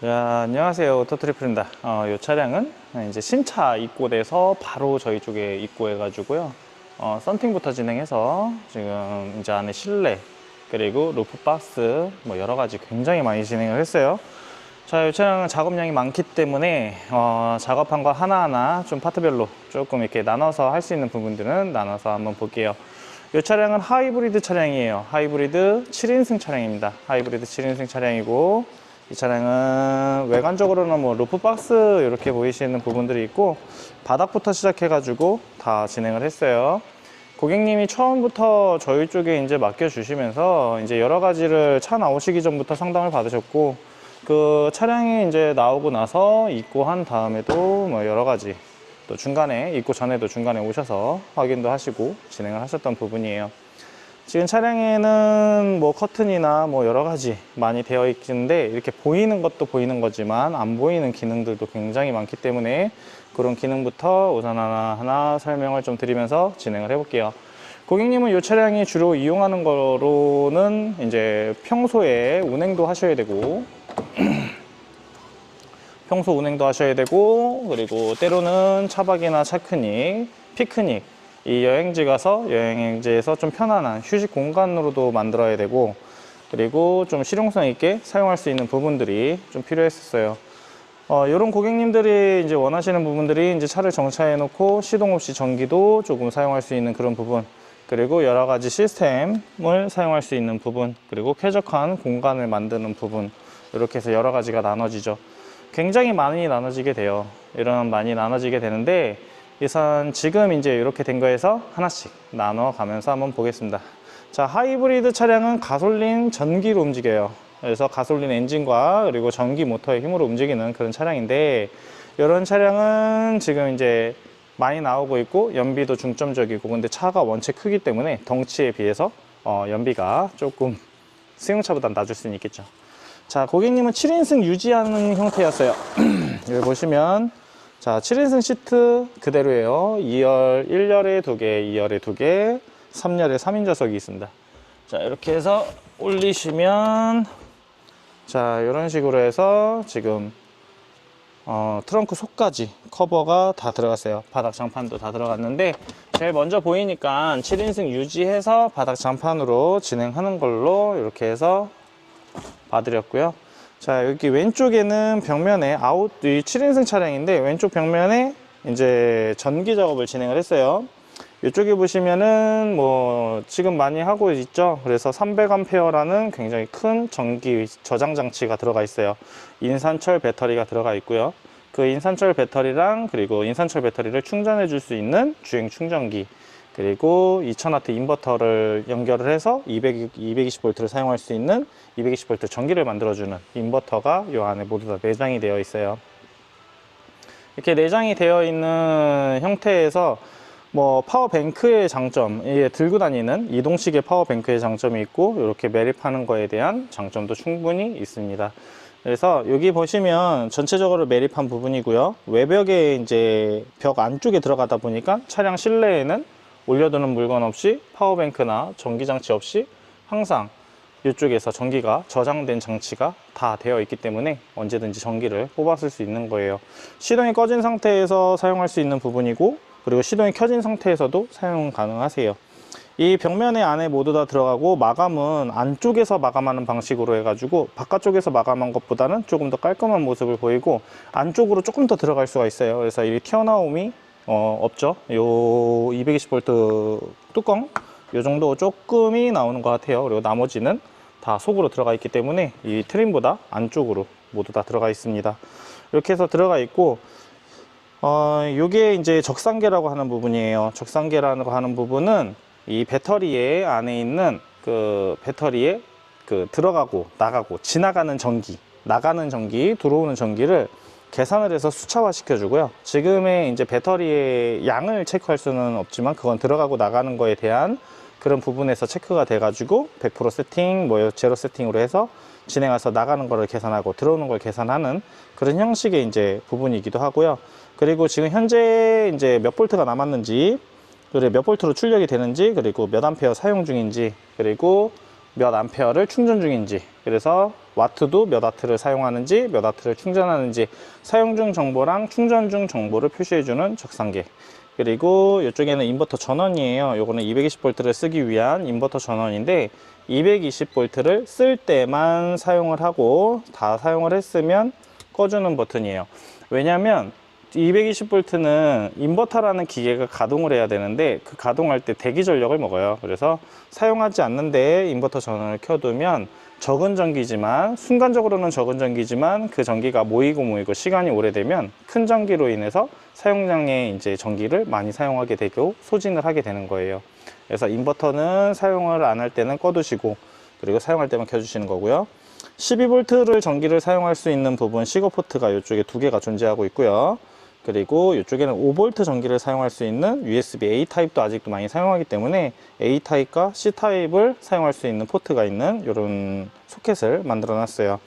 야, 안녕하세요. 오토트리플입니다. 이 차량은 이제 신차 입고돼서 바로 저희 쪽에 입고해가지고요. 썬팅부터 진행해서 지금 이제 안에 실내 그리고 루프박스 뭐 여러 가지 굉장히 많이 진행을 했어요. 자, 이 차량은 작업량이 많기 때문에 작업한 거 하나하나 좀 파트별로 조금 이렇게 나눠서 할 수 있는 부분들은 나눠서 한번 볼게요. 이 차량은 하이브리드 차량이에요. 하이브리드 7인승 차량입니다. 하이브리드 7인승 차량이고 이 차량은 외관적으로는 뭐 루프박스 이렇게 보이시는 부분들이 있고 바닥부터 시작해 가지고 다 진행을 했어요. 고객님이 처음부터 저희 쪽에 이제 맡겨 주시면서 이제 여러 가지를 차 나오시기 전부터 상담을 받으셨고 그 차량이 이제 나오고 나서 입고한 다음에도 뭐 여러 가지 또 중간에 입고 전에도 중간에 오셔서 확인도 하시고 진행을 하셨던 부분이에요. 지금 차량에는 뭐 커튼이나 뭐 여러 가지 많이 되어 있는데 이렇게 보이는 것도 보이는 거지만 안 보이는 기능들도 굉장히 많기 때문에 그런 기능부터 우선 하나하나 설명을 좀 드리면서 진행을 해 볼게요. 고객님은 이 차량이 주로 이용하는 거로는 이제 평소에 운행도 하셔야 되고 평소 운행도 하셔야 되고 그리고 때로는 차박이나 차크닉, 피크닉 이 여행지 가서 여행지에서 좀 편안한 휴식 공간으로도 만들어야 되고 그리고 좀 실용성 있게 사용할 수 있는 부분들이 좀 필요했었어요. 이런 고객님들이 이제 원하시는 부분들이 이제 차를 정차해 놓고 시동 없이 전기도 조금 사용할 수 있는 그런 부분 그리고 여러 가지 시스템을 사용할 수 있는 부분 그리고 쾌적한 공간을 만드는 부분 이렇게 해서 여러 가지가 나눠지죠. 굉장히 많이 나눠지게 돼요. 많이 나눠지게 되는데 우선 지금 이제 이렇게 된 거에서 하나씩 나눠 가면서 한번 보겠습니다. 자, 하이브리드 차량은 가솔린 전기로 움직여요. 그래서 가솔린 엔진과 그리고 전기 모터의 힘으로 움직이는 그런 차량인데 이런 차량은 지금 이제 많이 나오고 있고 연비도 중점적이고 근데 차가 원체 크기 때문에 덩치에 비해서 연비가 조금 승용차보다 낮을 수는 있겠죠. 자, 고객님은 7인승 유지하는 형태였어요. 여기 보시면 자, 7인승 시트 그대로예요. 2열 1열에 2개, 2열에 2개, 3열에 3인 좌석이 있습니다. 자, 이렇게 해서 올리시면 자, 이런 식으로 해서 지금 트렁크 속까지 커버가 다 들어갔어요. 바닥 장판도 다 들어갔는데 제일 먼저 보이니까 7인승 유지해서 바닥 장판으로 진행하는 걸로 이렇게 해서 봐드렸고요. 자, 여기 왼쪽에는 벽면에 이 7인승 차량인데 왼쪽 벽면에 이제 전기 작업을 진행을 했어요. 이쪽에 보시면은 뭐 지금 많이 하고 있죠. 그래서 300A라는 굉장히 큰 전기 저장 장치가 들어가 있어요. 인산철 배터리가 들어가 있고요. 그 인산철 배터리랑 그리고 인산철 배터리를 충전해 줄 수 있는 주행 충전기 그리고 2000W 인버터를 연결을 해서 220V를 사용할 수 있는 220V 전기를 만들어주는 인버터가 이 안에 모두 다 내장이 되어 있어요. 이렇게 내장이 되어 있는 형태에서 뭐 파워뱅크의 장점, 이게 들고 다니는 이동식의 파워뱅크의 장점이 있고 이렇게 매립하는 거에 대한 장점도 충분히 있습니다. 그래서 여기 보시면 전체적으로 매립한 부분이고요. 외벽에 이제 벽 안쪽에 들어가다 보니까 차량 실내에는 올려두는 물건 없이 파워뱅크나 전기장치 없이 항상 이쪽에서 전기가 저장된 장치가 다 되어 있기 때문에 언제든지 전기를 뽑아 쓸 수 있는 거예요. 시동이 꺼진 상태에서 사용할 수 있는 부분이고 그리고 시동이 켜진 상태에서도 사용 가능하세요. 이 벽면에 안에 모두 다 들어가고 마감은 안쪽에서 마감하는 방식으로 해가지고 바깥쪽에서 마감한 것보다는 조금 더 깔끔한 모습을 보이고 안쪽으로 조금 더 들어갈 수가 있어요. 그래서 이 튀어나옴이 없죠. 요 220V 뚜껑 요 정도 조금이 나오는 것 같아요. 그리고 나머지는 다 속으로 들어가 있기 때문에 이 트림보다 안쪽으로 모두 다 들어가 있습니다. 이렇게 해서 들어가 있고 요게 이제 적상계라고 하는 부분이에요. 적상계라고 하는 부분은 이 배터리에 안에 있는 그 배터리에 그 들어가고 나가고 지나가는 전기, 나가는 전기, 들어오는 전기를 계산을 해서 수차화 시켜주고요. 지금의 이제 배터리의 양을 체크할 수는 없지만 그건 들어가고 나가는 거에 대한 그런 부분에서 체크가 돼가지고 100% 세팅, 뭐 제로 세팅으로 해서 진행해서 나가는 거를 계산하고 들어오는 걸 계산하는 그런 형식의 이제 부분이기도 하고요. 그리고 지금 현재 이제 몇 볼트가 남았는지, 그리고 몇 볼트로 출력이 되는지, 그리고 몇 암페어 사용 중인지, 그리고 몇 암페어를 충전 중인지, 그래서 와트도 몇 와트를 사용하는지, 몇 와트를 충전하는지 사용 중 정보랑 충전 중 정보를 표시해주는 적상계. 그리고 이쪽에는 인버터 전원이에요. 요거는 220V를 쓰기 위한 인버터 전원인데 220V를 쓸 때만 사용을 하고 다 사용을 했으면 꺼주는 버튼이에요. 왜냐면 220V는 인버터라는 기계가 가동을 해야 되는데 그 가동할 때 대기 전력을 먹어요. 그래서 사용하지 않는데 인버터 전원을 켜두면 적은 전기지만, 순간적으로는 적은 전기지만 그 전기가 모이고 시간이 오래되면 큰 전기로 인해서 사용량의 이제 전기를 많이 사용하게 되고 소진을 하게 되는 거예요. 그래서 인버터는 사용을 안 할 때는 꺼두시고, 그리고 사용할 때만 켜주시는 거고요. 12V를 전기를 사용할 수 있는 부분 시거 포트가 이쪽에 두 개가 존재하고 있고요. 그리고 이쪽에는 5V 전기를 사용할 수 있는 USB A 타입도 아직도 많이 사용하기 때문에 A 타입과 C 타입을 사용할 수 있는 포트가 있는 이런 소켓을 만들어 놨어요.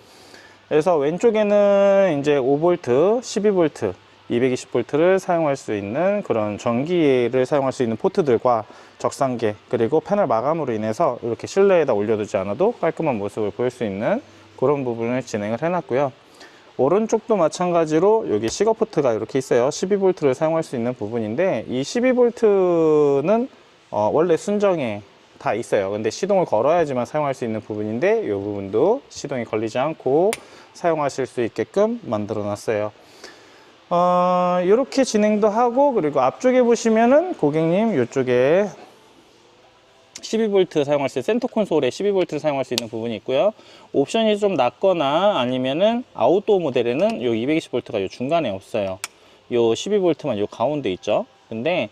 그래서 왼쪽에는 이제 5V, 12V, 220V를 사용할 수 있는 그런 전기를 사용할 수 있는 포트들과 적상계, 그리고 패널 마감으로 인해서 이렇게 실내에다 올려두지 않아도 깔끔한 모습을 보일 수 있는 그런 부분을 진행을 해놨고요. 오른쪽도 마찬가지로 여기 시거 포트가 이렇게 있어요. 12V를 사용할 수 있는 부분인데 이 12V는 원래 순정에 다 있어요. 근데 시동을 걸어야지만 사용할 수 있는 부분인데 이 부분도 시동이 걸리지 않고 사용하실 수 있게끔 만들어 놨어요. 이렇게 진행도 하고, 그리고 앞쪽에 보시면은 고객님 이쪽에 12V 사용할 수 있는 센터 콘솔에 12V를 사용할 수 있는 부분이 있고요. 옵션이 좀 낮거나 아니면은 아웃도어 모델에는 요 220V가 요 중간에 없어요. 요 12V만 요 가운데 있죠. 근데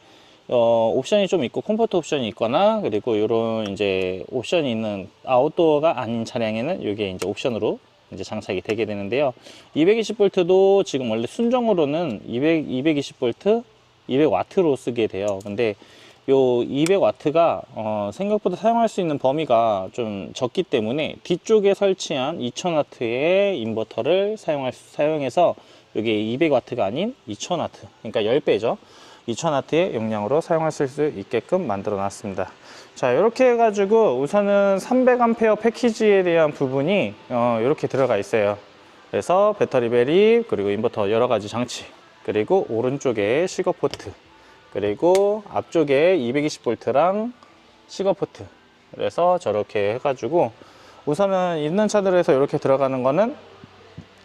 옵션이 좀 있고 컴포트 옵션이 있거나, 그리고 요런 이제 옵션이 있는 아웃도어가 아닌 차량에는 요게 이제 옵션으로 이제 장착이 되게 되는데요. 220V도 지금 원래 순정으로는 220V 200W로 쓰게 돼요. 근데 요 200W가 생각보다 사용할 수 있는 범위가 좀 적기 때문에 뒤쪽에 설치한 2000W의 인버터를 사용해서 이게 200W가 아닌 2000W, 그러니까 10배죠. 2000W의 용량으로 사용하실 수 있게끔 만들어 놨습니다. 자, 이렇게 해가지고 우선은 300A 패키지에 대한 부분이 이렇게 들어가 있어요. 그래서 배터리 배립, 그리고 인버터 여러 가지 장치, 그리고 오른쪽에 시거 포트, 그리고 앞쪽에 220V랑 시거 포트. 그래서 저렇게 해가지고 우선은 있는 차들에서 이렇게 들어가는 거는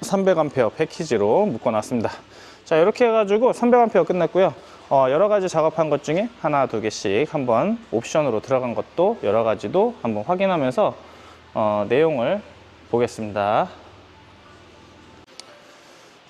300A 패키지로 묶어 놨습니다. 자, 이렇게 해가지고 300A 끝났고요. 여러 가지 작업한 것 중에 하나, 두 개씩 한번 옵션으로 들어간 것도 여러 가지도 한번 확인하면서 내용을 보겠습니다.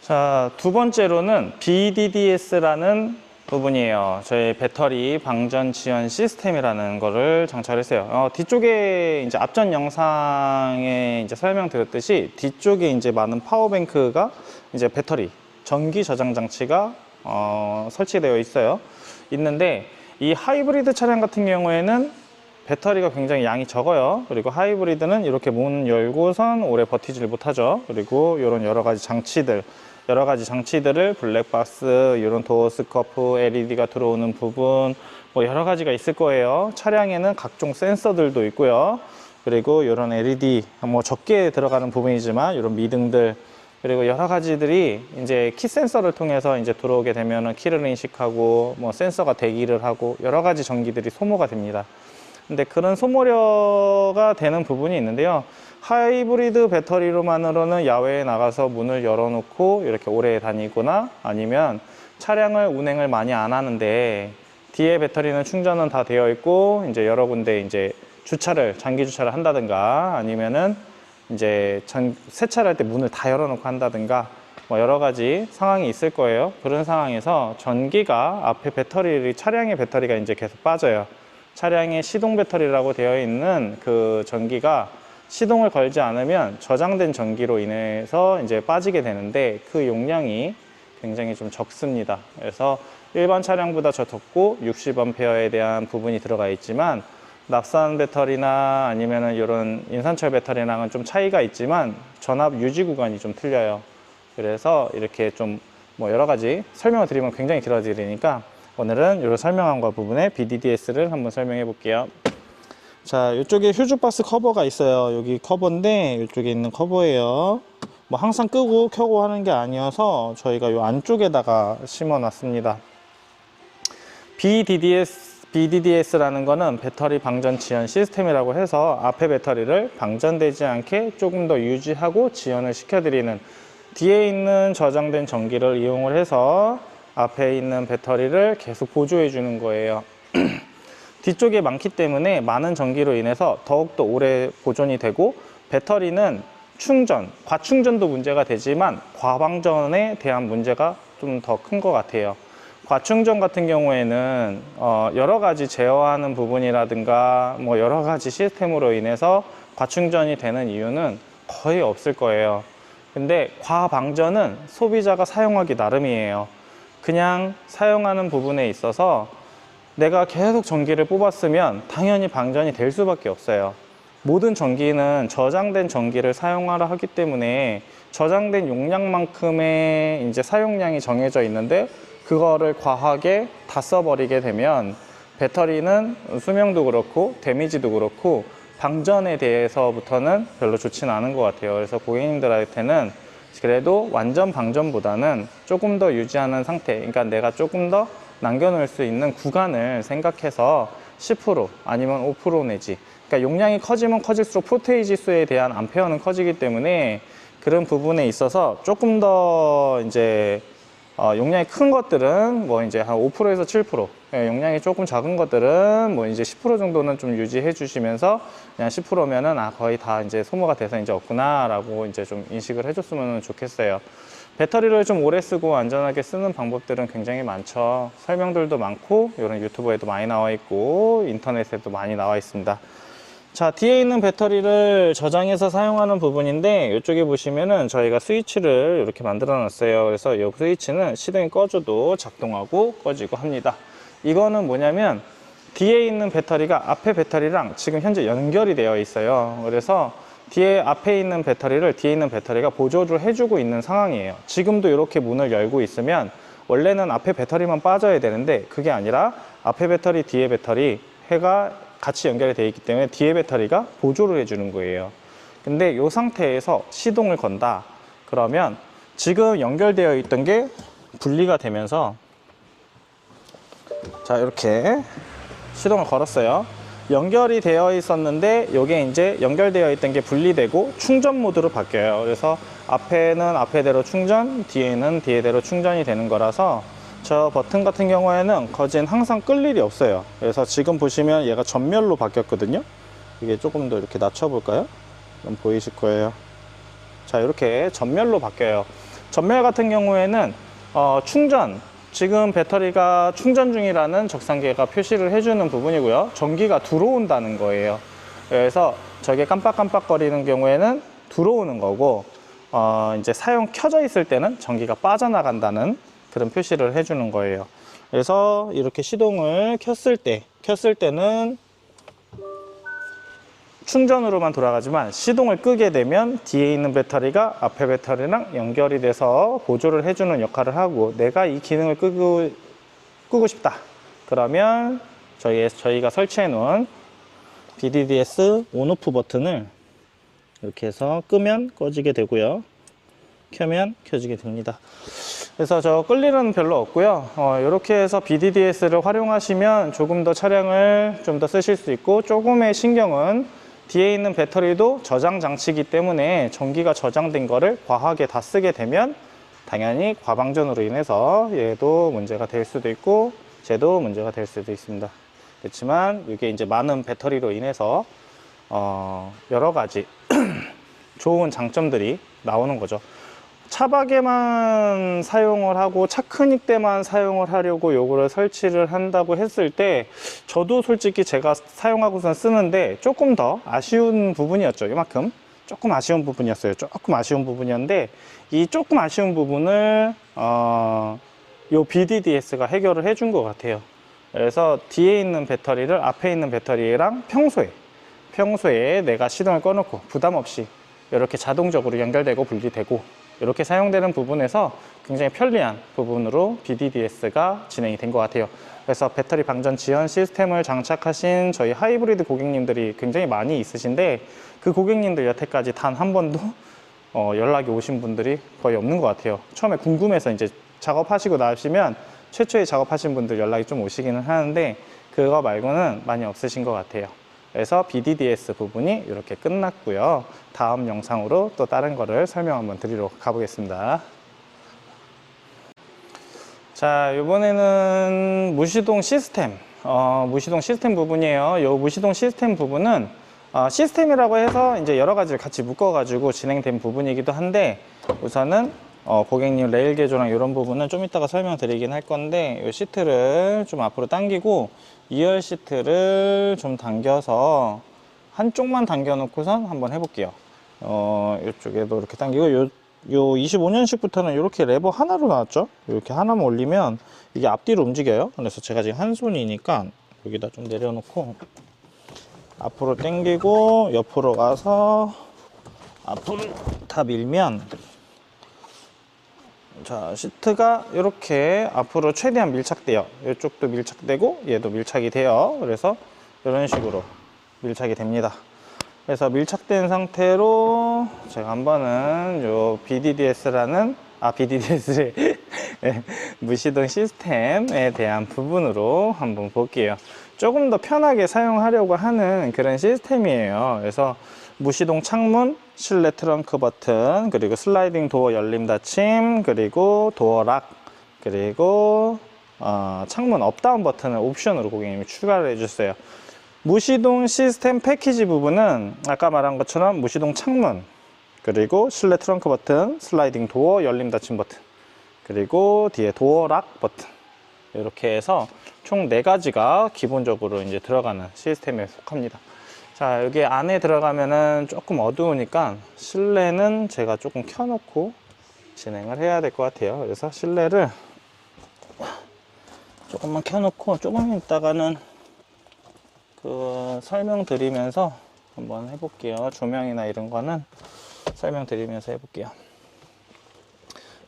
자, 두 번째로는 BDDS라는 부분이에요. 저희 배터리 방전 지연 시스템이라는 거를 장착했어요. 뒤쪽에 이제 앞전 영상에 이제 설명드렸듯이 뒤쪽에 이제 많은 파워뱅크가 이제 배터리 전기 저장 장치가 설치되어 있는데 이 하이브리드 차량 같은 경우에는 배터리가 굉장히 양이 적어요. 그리고 하이브리드는 이렇게 문 열고선 오래 버티질 못하죠. 그리고 이런 여러 가지 장치들을 블랙박스, 이런 도어 스커프, LED가 들어오는 부분, 뭐 여러 가지가 있을 거예요. 차량에는 각종 센서들도 있고요. 그리고 이런 LED, 뭐 적게 들어가는 부분이지만 이런 미등들, 그리고 여러 가지들이 이제 키 센서를 통해서 이제 들어오게 되면은 키를 인식하고 뭐 센서가 대기를 하고 여러 가지 전기들이 소모가 됩니다. 근데 그런 소모료가 되는 부분이 있는데요. 하이브리드 배터리로만으로는 야외에 나가서 문을 열어놓고 이렇게 오래 다니거나, 아니면 차량을 운행을 많이 안 하는데 뒤에 배터리는 충전은 다 되어 있고 이제 여러 군데 이제 장기 주차를 한다든가, 아니면은 이제 세차를 할 때 문을 다 열어놓고 한다든가, 뭐 여러 가지 상황이 있을 거예요. 그런 상황에서 전기가 앞에 차량의 배터리가 이제 계속 빠져요. 차량의 시동 배터리라고 되어 있는 그 전기가 시동을 걸지 않으면 저장된 전기로 인해서 이제 빠지게 되는데 그 용량이 굉장히 좀 적습니다. 그래서 일반 차량보다 더 적고 60A에 대한 부분이 들어가 있지만 납산 배터리나 아니면은 이런 인산철 배터리랑은 좀 차이가 있지만 전압 유지 구간이 좀 틀려요. 그래서 이렇게 좀 뭐 여러 가지 설명을 드리면 굉장히 길어지니까 오늘은 이런 설명한 것 부분에 BDDS를 한번 설명해 볼게요. 자, 이쪽에 휴즈박스 커버가 있어요. 여기 커버인데 이쪽에 있는 커버예요. 뭐 항상 끄고 켜고 하는 게 아니어서 저희가 이 안쪽에다가 심어 놨습니다. BDDS라는 거는 배터리 방전 지연 시스템이라고 해서 앞에 배터리를 방전되지 않게 조금 더 유지하고 지연을 시켜드리는, 뒤에 있는 저장된 전기를 이용을 해서 앞에 있는 배터리를 계속 보조해 주는 거예요. 뒤쪽에 많기 때문에 많은 전기로 인해서 더욱더 오래 보존이 되고, 배터리는 충전, 과충전도 문제가 되지만 과방전에 대한 문제가 좀 더 큰 것 같아요. 과충전 같은 경우에는 여러 가지 제어하는 부분이라든가 뭐 여러 가지 시스템으로 인해서 과충전이 되는 이유는 거의 없을 거예요. 근데 과방전은 소비자가 사용하기 나름이에요. 그냥 사용하는 부분에 있어서 내가 계속 전기를 뽑았으면 당연히 방전이 될 수밖에 없어요. 모든 전기는 저장된 전기를 사용하라 하기 때문에 저장된 용량만큼의 이제 사용량이 정해져 있는데, 그거를 과하게 다 써버리게 되면 배터리는 수명도 그렇고 데미지도 그렇고 방전에 대해서부터는 별로 좋지는 않은 것 같아요. 그래서 고객님들한테는 그래도 완전 방전보다는 조금 더 유지하는 상태, 그러니까 내가 조금 더 남겨놓을 수 있는 구간을 생각해서 10% 아니면 5% 내지, 그러니까 용량이 커지면 커질수록 포테이지 수에 대한 암페어는 커지기 때문에 그런 부분에 있어서 조금 더 이제 용량이 큰 것들은 뭐 이제 한 5%에서 7%, 용량이 조금 작은 것들은 뭐 이제 10% 정도는 좀 유지해 주시면서, 그냥 10%면은 거의 다 이제 소모가 돼서 이제 없구나 라고 이제 좀 인식을 해줬으면 좋겠어요. 배터리를 좀 오래 쓰고 안전하게 쓰는 방법들은 굉장히 많죠. 설명들도 많고 이런 유튜브에도 많이 나와 있고 인터넷에도 많이 나와 있습니다. 자, 뒤에 있는 배터리를 저장해서 사용하는 부분인데, 이쪽에 보시면은 저희가 스위치를 이렇게 만들어 놨어요. 그래서 이 스위치는 시동이 꺼져도 작동하고 꺼지고 합니다. 이거는 뭐냐면 뒤에 있는 배터리가 앞에 배터리랑 지금 현재 연결이 되어 있어요. 그래서 앞에 있는 배터리를 뒤에 있는 배터리가 보조를 해주고 있는 상황이에요. 지금도 이렇게 문을 열고 있으면 원래는 앞에 배터리만 빠져야 되는데, 그게 아니라 앞에 배터리, 뒤에 배터리 해가 같이 연결이 되어 있기 때문에 뒤에 배터리가 보조를 해주는 거예요. 근데 이 상태에서 시동을 건다 그러면 지금 연결되어 있던 게 분리가 되면서, 자, 이렇게 시동을 걸었어요. 연결이 되어 있었는데 이게 이제 연결되어 있던 게 분리되고 충전 모드로 바뀌어요. 그래서 앞에는 앞에대로 충전, 뒤에는 뒤에대로 충전이 되는 거라서 저 버튼 같은 경우에는 거진 항상 끌 일이 없어요. 그래서 지금 보시면 얘가 전멸로 바뀌었거든요. 이게 조금 더 이렇게 낮춰볼까요? 그럼 보이실 거예요. 자, 이렇게 전멸로 바뀌어요. 전멸 같은 경우에는 충전, 지금 배터리가 충전 중이라는 적상기가 표시를 해주는 부분이고요. 전기가 들어온다는 거예요. 그래서 저게 깜빡깜빡거리는 경우에는 들어오는 거고, 이제 사용 켜져 있을 때는 전기가 빠져나간다는 그런 표시를 해주는 거예요. 그래서 이렇게 시동을 켰을 때는 충전으로만 돌아가지만, 시동을 끄게 되면 뒤에 있는 배터리가 앞에 배터리랑 연결이 돼서 보조를 해주는 역할을 하고, 내가 이 기능을 끄고 싶다 그러면 저희가 설치해 놓은 BDDS 온오프 버튼을 이렇게 해서 끄면 꺼지게 되고요, 켜면 켜지게 됩니다. 그래서 저 끌 일은 별로 없고요. 이렇게 해서 BDDS를 활용하시면 조금 더 차량을 좀 더 쓰실 수 있고, 조금의 신경은 뒤에 있는 배터리도 저장 장치이기 때문에 전기가 저장된 거를 과하게 다 쓰게 되면 당연히 과방전으로 인해서 얘도 문제가 될 수도 있고 쟤도 문제가 될 수도 있습니다. 그렇지만 이게 이제 많은 배터리로 인해서 여러 가지 좋은 장점들이 나오는 거죠. 차박에만 사용을 하고 차크닉 때만 사용을 하려고 요거를 설치를 한다고 했을 때, 저도 솔직히 제가 사용하고선 쓰는데 조금 더 아쉬운 부분이었죠. 이만큼 조금 아쉬운 부분이었어요. 조금 아쉬운 부분이었는데, 이 조금 아쉬운 부분을 요 BDDS가 해결을 해준 것 같아요. 그래서 뒤에 있는 배터리를 앞에 있는 배터리랑 평소에 내가 시동을 꺼놓고 부담 없이 이렇게 자동적으로 연결되고 분리되고 이렇게 사용되는 부분에서 굉장히 편리한 부분으로 BDDS가 진행이 된 것 같아요. 그래서 배터리 방전 지연 시스템을 장착하신 저희 하이브리드 고객님들이 굉장히 많이 있으신데, 그 고객님들 여태까지 단 한 번도 연락이 오신 분들이 거의 없는 것 같아요. 처음에 궁금해서 이제 작업하시고 나시면 최초에 작업하신 분들 연락이 좀 오시기는 하는데, 그거 말고는 많이 없으신 것 같아요. 그래서 BDDS 부분이 이렇게 끝났고요. 다음 영상으로 또 다른 거를 설명 한번 드리러 가보겠습니다. 자, 이번에는 무시동 시스템, 무시동 시스템 부분이에요. 이 무시동 시스템 부분은 시스템이라고 해서 이제 여러 가지를 같이 묶어가지고 진행된 부분이기도 한데, 우선은 고객님 레일 개조랑 이런 부분은 좀 이따가 설명드리긴 할 건데, 이 시트를 좀 앞으로 당기고 2열 시트를 좀 당겨서 한쪽만 당겨 놓고선 한번 해볼게요. 이쪽에도 이렇게 당기고, 요 25년식부터는 이렇게 레버 하나로 나왔죠. 이렇게 하나만 올리면 이게 앞뒤로 움직여요. 그래서 제가 지금 한 손이니까 여기다 좀 내려놓고 앞으로 당기고 옆으로 가서 앞으로 다 밀면, 자, 시트가 이렇게 앞으로 최대한 밀착돼요. 이쪽도 밀착되고 얘도 밀착이 돼요. 그래서 이런 식으로 밀착이 됩니다. 그래서 밀착된 상태로 제가 한번은 요 BDDS라는 BDDS 무시동 시스템에 대한 부분으로 한번 볼게요. 조금 더 편하게 사용하려고 하는 그런 시스템이에요. 그래서 무시동 창문, 실내 트렁크 버튼, 그리고 슬라이딩 도어 열림 닫힘, 그리고 도어 락, 그리고 창문 업다운 버튼을 옵션으로 고객님이 추가를 해주세요. 무시동 시스템 패키지 부분은 아까 말한 것처럼 무시동 창문, 그리고 실내 트렁크 버튼, 슬라이딩 도어 열림 닫힘 버튼, 그리고 뒤에 도어 락 버튼, 이렇게 해서 총 4가지가 기본적으로 이제 들어가는 시스템에 속합니다. 자, 여기 안에 들어가면은 조금 어두우니까 실내는 제가 조금 켜놓고 진행을 해야 될 것 같아요. 그래서 실내를 조금만 켜놓고 조금 있다가는 설명드리면서 한번 해볼게요. 조명이나 이런 거는 설명드리면서 해볼게요.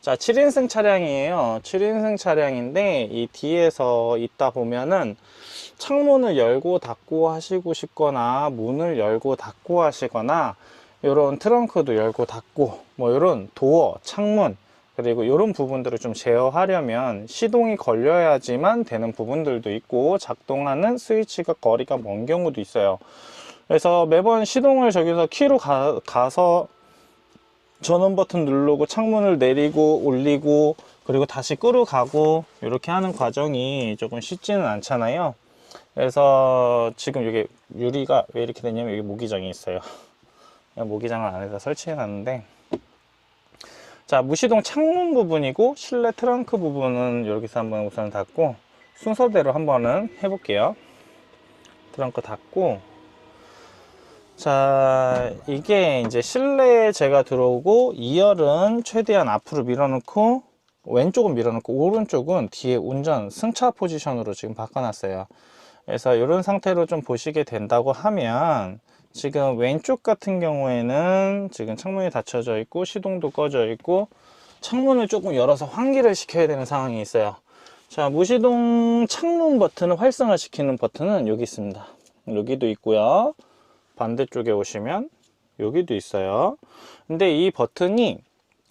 자, 7인승 차량이에요. 7인승 차량인데 이 뒤에서 있다 보면은 창문을 열고 닫고 하시고 싶거나 문을 열고 닫고 하시거나, 요런 트렁크도 열고 닫고 뭐 요런 도어, 창문, 그리고 이런 부분들을 좀 제어하려면 시동이 걸려야지만 되는 부분들도 있고, 작동하는 스위치가 거리가 먼 경우도 있어요. 그래서 매번 시동을 저기서 키로 가서 전원 버튼 누르고 창문을 내리고 올리고 그리고 다시 끄러 가고 이렇게 하는 과정이 조금 쉽지는 않잖아요. 그래서 지금 여기 유리가 왜 이렇게 됐냐면, 여기 모기장이 있어요. 모기장을 안에다 설치해 놨는데, 자, 무시동 창문 부분이고 실내 트렁크 부분은 여기서 한번 우선 닫고 순서대로 한번은 해볼게요. 트렁크 닫고, 자, 이게 이제 실내에 제가 들어오고 2열은 최대한 앞으로 밀어넣고 왼쪽은 밀어넣고 오른쪽은 뒤에 운전 승차 포지션으로 지금 바꿔놨어요. 그래서 이런 상태로 좀 보시게 된다고 하면, 지금 왼쪽 같은 경우에는 지금 창문이 닫혀져 있고 시동도 꺼져 있고 창문을 조금 열어서 환기를 시켜야 되는 상황이 있어요. 자, 무시동 창문 버튼을 활성화 시키는 버튼은 여기 있습니다. 여기도 있고요. 반대쪽에 오시면 여기도 있어요. 근데 이 버튼이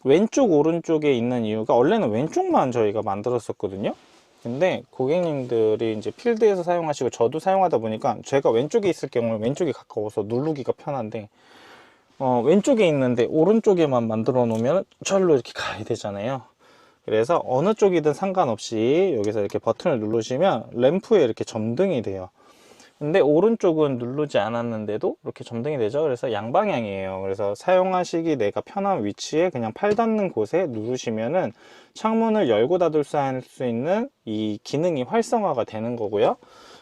왼쪽 오른쪽에 있는 이유가, 원래는 왼쪽만 저희가 만들었었거든요. 근데 고객님들이 이제 필드에서 사용하시고 저도 사용하다 보니까 제가 왼쪽에 있을 경우에 왼쪽이 가까워서 누르기가 편한데, 왼쪽에 있는데 오른쪽에만 만들어 놓으면 절로 이렇게 가야 되잖아요. 그래서 어느 쪽이든 상관없이 여기서 이렇게 버튼을 누르시면 램프에 이렇게 점등이 돼요. 근데 오른쪽은 누르지 않았는데도 이렇게 점등이 되죠. 그래서 양방향이에요. 그래서 사용하시기 내가 편한 위치에 그냥 팔 닿는 곳에 누르시면은 창문을 열고 닫을 수 있는 이 기능이 활성화가 되는 거고요.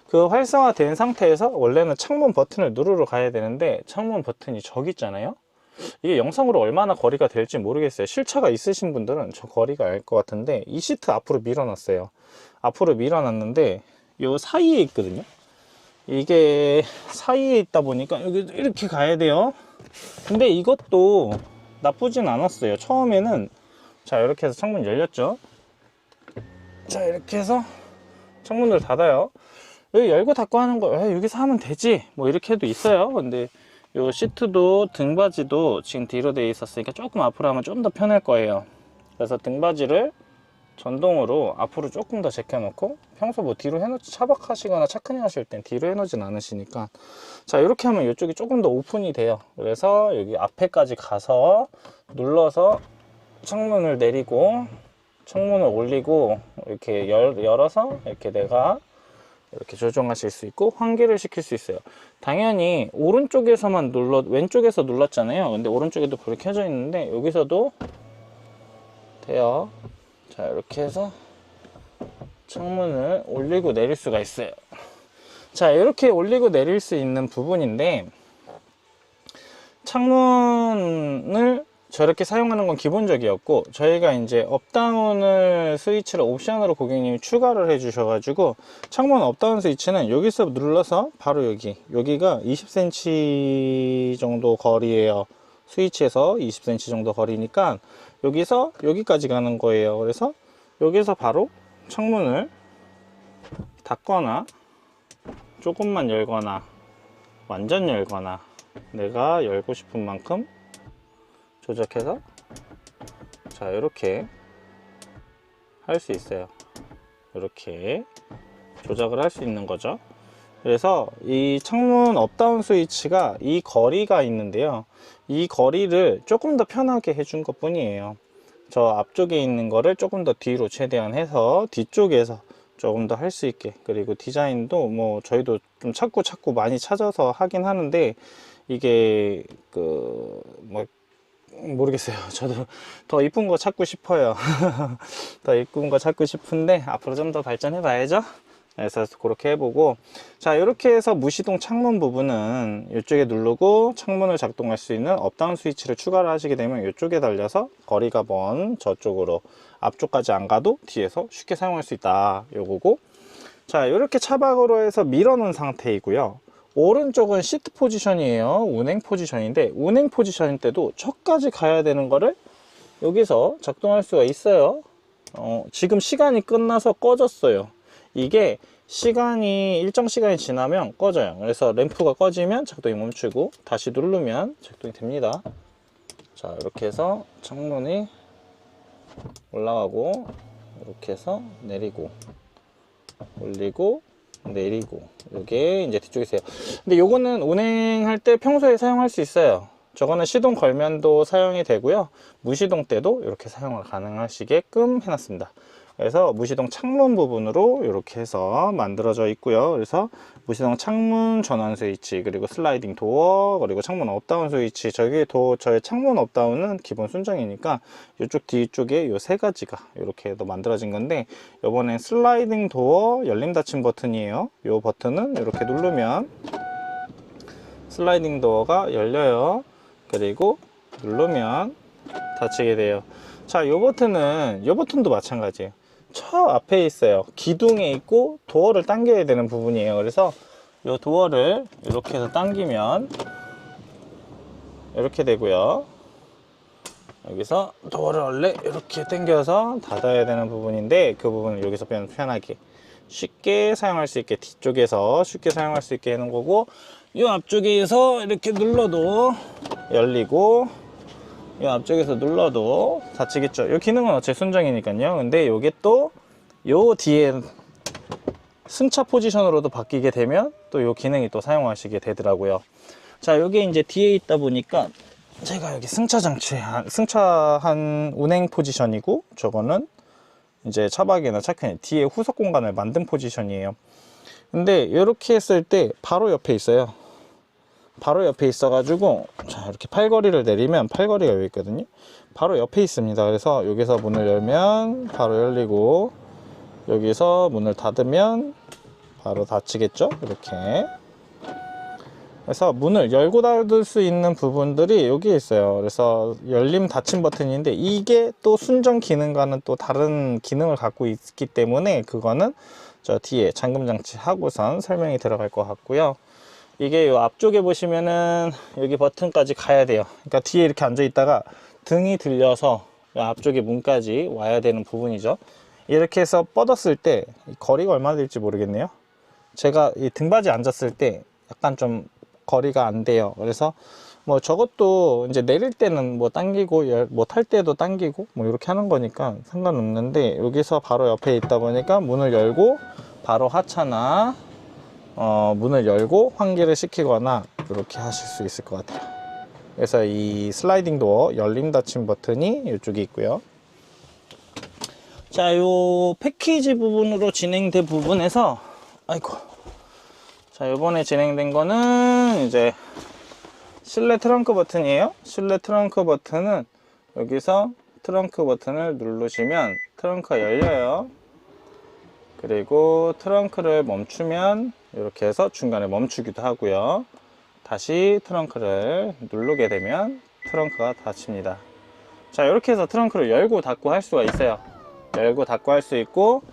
그 활성화된 상태에서 원래는 창문 버튼을 누르러 가야 되는데 창문 버튼이 저기 있잖아요. 이게 영상으로 얼마나 거리가 될지 모르겠어요. 실차가 있으신 분들은 저 거리가 알 것 같은데, 이 시트 앞으로 밀어놨어요. 앞으로 밀어놨는데 요 사이에 있거든요. 이게 사이에 있다 보니까 여기 이렇게 가야 돼요. 근데 이것도 나쁘진 않았어요. 처음에는 자 이렇게 해서 창문 열렸죠. 자 이렇게 해서 창문을 닫아요. 여기 열고 닫고 하는 거 여기서 하면 되지 뭐 이렇게 해도 있어요. 근데 요 시트도 등받이도 지금 뒤로 돼 있었으니까 조금 앞으로 하면 좀 더 편할 거예요. 그래서 등받이를 전동으로 앞으로 조금 더 제껴 놓고, 평소 뭐 뒤로 해놓지, 차박하시거나 차크닝 하실 땐 뒤로 해놓진 않으시니까, 자 이렇게 하면 이쪽이 조금 더 오픈이 돼요. 그래서 여기 앞에까지 가서 눌러서 창문을 내리고 창문을 올리고 이렇게 열어서 이렇게 내가 이렇게 조정하실 수 있고 환기를 시킬 수 있어요. 당연히 오른쪽에서만 왼쪽에서 눌렀잖아요. 근데 오른쪽에도 불이 켜져 있는데 여기서도 돼요. 자 이렇게 해서 창문을 올리고 내릴 수가 있어요. 자 이렇게 올리고 내릴 수 있는 부분인데, 창문을 저렇게 사용하는 건 기본적이었고, 저희가 이제 업다운을 스위치를 옵션으로 고객님이 추가를 해 주셔가지고, 창문 업다운 스위치는 여기서 눌러서 바로 여기가 20cm 정도 거리에요. 스위치에서 20cm 정도 거리니까 여기서 여기까지 가는 거예요. 그래서 여기서 바로 창문을 닫거나 조금만 열거나 완전 열거나 내가 열고 싶은 만큼 조작해서 자 이렇게 할 수 있어요. 이렇게 조작을 할 수 있는 거죠. 그래서 이 창문 업다운 스위치가 이 거리가 있는데요, 이 거리를 조금 더 편하게 해준 것 뿐이에요. 저 앞쪽에 있는 거를 조금 더 뒤로 최대한 해서 뒤쪽에서 조금 더 할 수 있게, 그리고 디자인도 뭐 저희도 좀 찾고 많이 찾아서 하긴 하는데, 이게 뭐 모르겠어요. 저도 더 이쁜 거 찾고 싶어요. 더 이쁜 거 찾고 싶은데 앞으로 좀 더 발전해 봐야죠. 그래서 그렇게 해보고, 자 이렇게 해서 무시동 창문 부분은 이쪽에 누르고 창문을 작동할 수 있는 업다운 스위치를 추가를 하시게 되면 이쪽에 달려서 거리가 먼 저쪽으로 앞쪽까지 안 가도 뒤에서 쉽게 사용할 수 있다, 요거고. 자 이렇게 차박으로 해서 밀어놓은 상태이고요. 오른쪽은 시트 포지션이에요. 운행 포지션인데, 운행 포지션일 때도 저까지 가야 되는 거를 여기서 작동할 수가 있어요. 지금 시간이 끝나서 꺼졌어요. 이게 일정 시간이 지나면 꺼져요. 그래서 램프가 꺼지면 작동이 멈추고 다시 누르면 작동이 됩니다. 자 이렇게 해서 창문이 올라가고, 이렇게 해서 내리고 올리고 내리고, 이게 이제 뒤쪽에 있어요. 근데 요거는 운행할 때 평소에 사용할 수 있어요. 저거는 시동 걸면도 사용이 되고요, 무시동 때도 이렇게 사용을 가능하시게끔 해놨습니다. 그래서 무시동 창문 부분으로 이렇게 해서 만들어져 있고요. 그래서 무시동 창문 전원 스위치, 그리고 슬라이딩 도어, 그리고 창문 업다운 스위치, 저희 창문 업다운은 기본 순정이니까 이쪽 뒤쪽에 요 세 가지가 이렇게 만들어진 건데, 이번엔 슬라이딩 도어 열림 닫힘 버튼이에요. 요 버튼은 이렇게 누르면 슬라이딩 도어가 열려요. 그리고 누르면 닫히게 돼요. 자, 요 버튼도 마찬가지예요. 저 앞에 있어요. 기둥에 있고 도어를 당겨야 되는 부분이에요. 그래서 요 도어를 이렇게 해서 당기면 이렇게 되고요. 여기서 도어를 원래 이렇게 당겨서 닫아야 되는 부분인데, 그 부분을 여기서 편하게 쉽게 사용할 수 있게, 뒤쪽에서 쉽게 사용할 수 있게 해놓은 거고, 이 앞쪽에서 이렇게 눌러도 열리고, 이 앞쪽에서 눌러도 닫히겠죠. 이 기능은 어차피 순정이니까요. 근데 요게 또 요 뒤에 승차 포지션으로도 바뀌게 되면 또 요 기능이 또 사용하시게 되더라고요. 자, 요게 이제 뒤에 있다 보니까 제가 여기 승차한 운행 포지션이고, 저거는 이제 차박이나 차크닝 뒤에 후석 공간을 만든 포지션이에요. 근데 이렇게 했을 때 바로 옆에 있어요. 바로 옆에 있어가지고, 자 이렇게 팔걸이를 내리면 팔걸이가 여기 있거든요. 바로 옆에 있습니다. 그래서 여기서 문을 열면 바로 열리고, 여기서 문을 닫으면 바로 닫히겠죠. 이렇게. 그래서 문을 열고 닫을 수 있는 부분들이 여기에 있어요. 그래서 열림 닫힘 버튼인데, 이게 또 순정 기능과는 또 다른 기능을 갖고 있기 때문에 그거는 저 뒤에 잠금 장치 하고선 설명이 들어갈 것 같고요. 이게 요 앞쪽에 보시면은 여기 버튼까지 가야 돼요. 그러니까 뒤에 이렇게 앉아 있다가 등이 들려서 앞쪽에 문까지 와야 되는 부분이죠. 이렇게 해서 뻗었을 때 거리가 얼마나 될지 모르겠네요. 제가 이 등받이 앉았을 때 약간 좀 거리가 안 돼요. 그래서 뭐 저것도 이제 내릴 때는 뭐 당기고 뭐 탈 때도 당기고 뭐 이렇게 하는 거니까 상관없는데, 여기서 바로 옆에 있다 보니까 문을 열고 바로 하차나 문을 열고 환기를 시키거나 이렇게 하실 수 있을 것 같아요. 그래서 이 슬라이딩 도어 열림 닫힘 버튼이 이쪽에 있고요. 자, 요 패키지 부분으로 진행된 부분에서, 아이고, 자, 요번에 진행된 거는 이제 실내 트렁크 버튼이에요. 실내 트렁크 버튼은 여기서 트렁크 버튼을 누르시면 트렁크가 열려요. 그리고 트렁크를 멈추면 이렇게 해서 중간에 멈추기도 하고요. 다시 트렁크를 누르게 되면 트렁크가 닫힙니다. 자, 이렇게 해서 트렁크를 열고 닫고 할 수가 있어요. 열고 닫고 할 수 있고,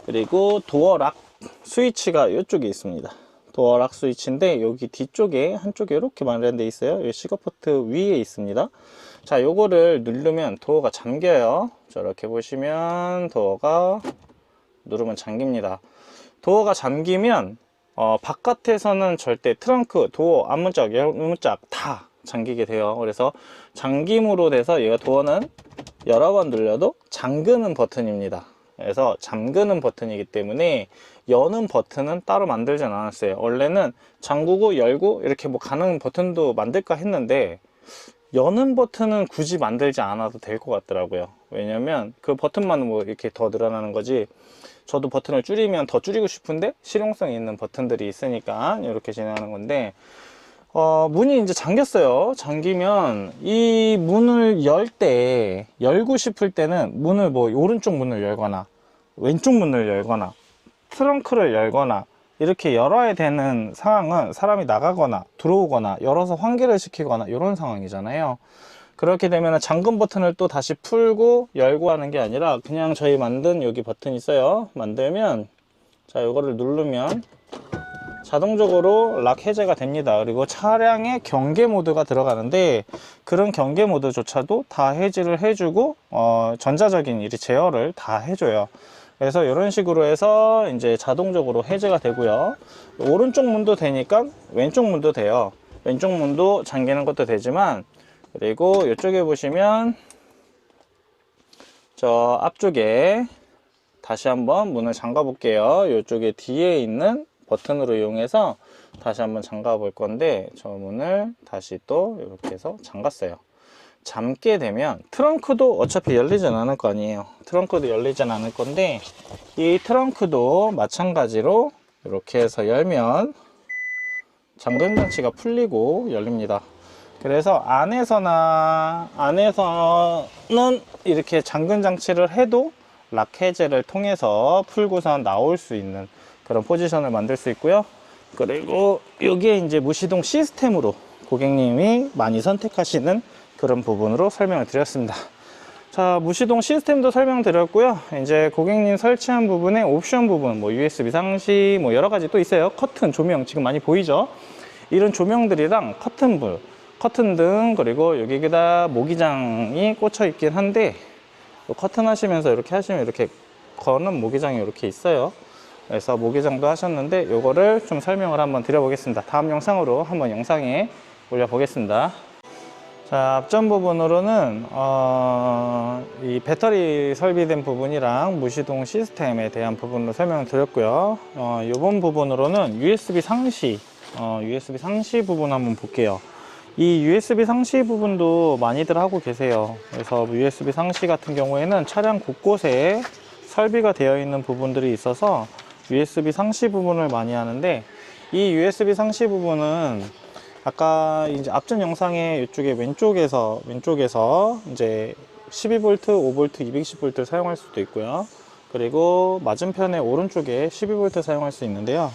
그리고 도어 락 스위치가 이쪽에 있습니다. 도어 락 스위치인데 여기 뒤쪽에 한쪽에 이렇게 마련되어 있어요. 이 시거 포트 위에 있습니다. 자, 요거를 누르면 도어가 잠겨요. 저렇게 보시면 도어가 누르면 잠깁니다. 도어가 잠기면 바깥에서는 절대 트렁크, 도어, 앞문짝, 옆문짝 다 잠기게 돼요. 그래서 잠김으로 돼서 얘가 도어는 여러 번 눌러도 잠그는 버튼입니다. 그래서 잠그는 버튼이기 때문에 여는 버튼은 따로 만들진 않았어요. 원래는 잠그고 열고 이렇게 뭐 가는 버튼도 만들까 했는데 여는 버튼은 굳이 만들지 않아도 될 것 같더라고요. 왜냐면 그 버튼만 뭐 이렇게 더 늘어나는 거지, 저도 버튼을 줄이면 더 줄이고 싶은데 실용성이 있는 버튼들이 있으니까 이렇게 진행하는 건데, 문이 이제 잠겼어요. 잠기면 이 문을 열고 싶을 때는 문을 뭐 오른쪽 문을 열거나 왼쪽 문을 열거나 트렁크를 열거나 이렇게 열어야 되는 상황은 사람이 나가거나 들어오거나 열어서 환기를 시키거나 이런 상황이잖아요. 그렇게 되면 잠금 버튼을 또 다시 풀고 열고 하는 게 아니라 그냥 저희 만든 여기 버튼이 있어요. 만들면, 자, 이거를 누르면 자동적으로 락 해제가 됩니다. 그리고 차량의 경계 모드가 들어가는데 그런 경계 모드조차도 다 해지를 해주고 전자적인 이 제어를 다 해줘요. 그래서 이런 식으로 해서 이제 자동적으로 해제가 되고요. 오른쪽 문도 되니까 왼쪽 문도 돼요. 왼쪽 문도 잠기는 것도 되지만, 그리고 이쪽에 보시면 저 앞쪽에 다시 한번 문을 잠가 볼게요. 이쪽에 뒤에 있는 버튼으로 이용해서 다시 한번 잠가 볼 건데, 저 문을 다시 또 이렇게 해서 잠갔어요. 잠게 되면 트렁크도 어차피 열리진 않을 거 아니에요. 트렁크도 열리진 않을 건데 이 트렁크도 마찬가지로 이렇게 해서 열면 잠금 장치가 풀리고 열립니다. 그래서 안에서는 이렇게 잠금 장치를 해도 락 해제를 통해서 풀고선 나올 수 있는 그런 포지션을 만들 수 있고요. 그리고 여기에 이제 무시동 시스템으로 고객님이 많이 선택하시는 그런 부분으로 설명을 드렸습니다. 자, 무시동 시스템도 설명드렸고요. 이제 고객님 설치한 부분에 옵션 부분, 뭐 USB 상시, 뭐 여러 가지 또 있어요. 커튼, 조명 지금 많이 보이죠? 이런 조명들이랑 커튼 등, 그리고 여기에다 모기장이 꽂혀 있긴 한데, 커튼 하시면서 이렇게 하시면 이렇게 거는 모기장이 이렇게 있어요. 그래서 모기장도 하셨는데 요거를 좀 설명을 한번 드려보겠습니다. 다음 영상으로 한번 영상에 올려보겠습니다. 자, 앞전 부분으로는 이 배터리 설비된 부분이랑 무시동 시스템에 대한 부분으로 설명을 드렸고요. 이번 부분으로는 USB 상시 부분 한번 볼게요. 이 USB 상시 부분도 많이들 하고 계세요. 그래서 USB 상시 같은 경우에는 차량 곳곳에 설비가 되어 있는 부분들이 있어서 USB 상시 부분을 많이 하는데, 이 USB 상시 부분은 아까 이제 앞전 영상에 이쪽에 왼쪽에서 이제 12V, 5V, 220V를 사용할 수도 있고요. 그리고 맞은편에 오른쪽에 12V 사용할 수 있는데요.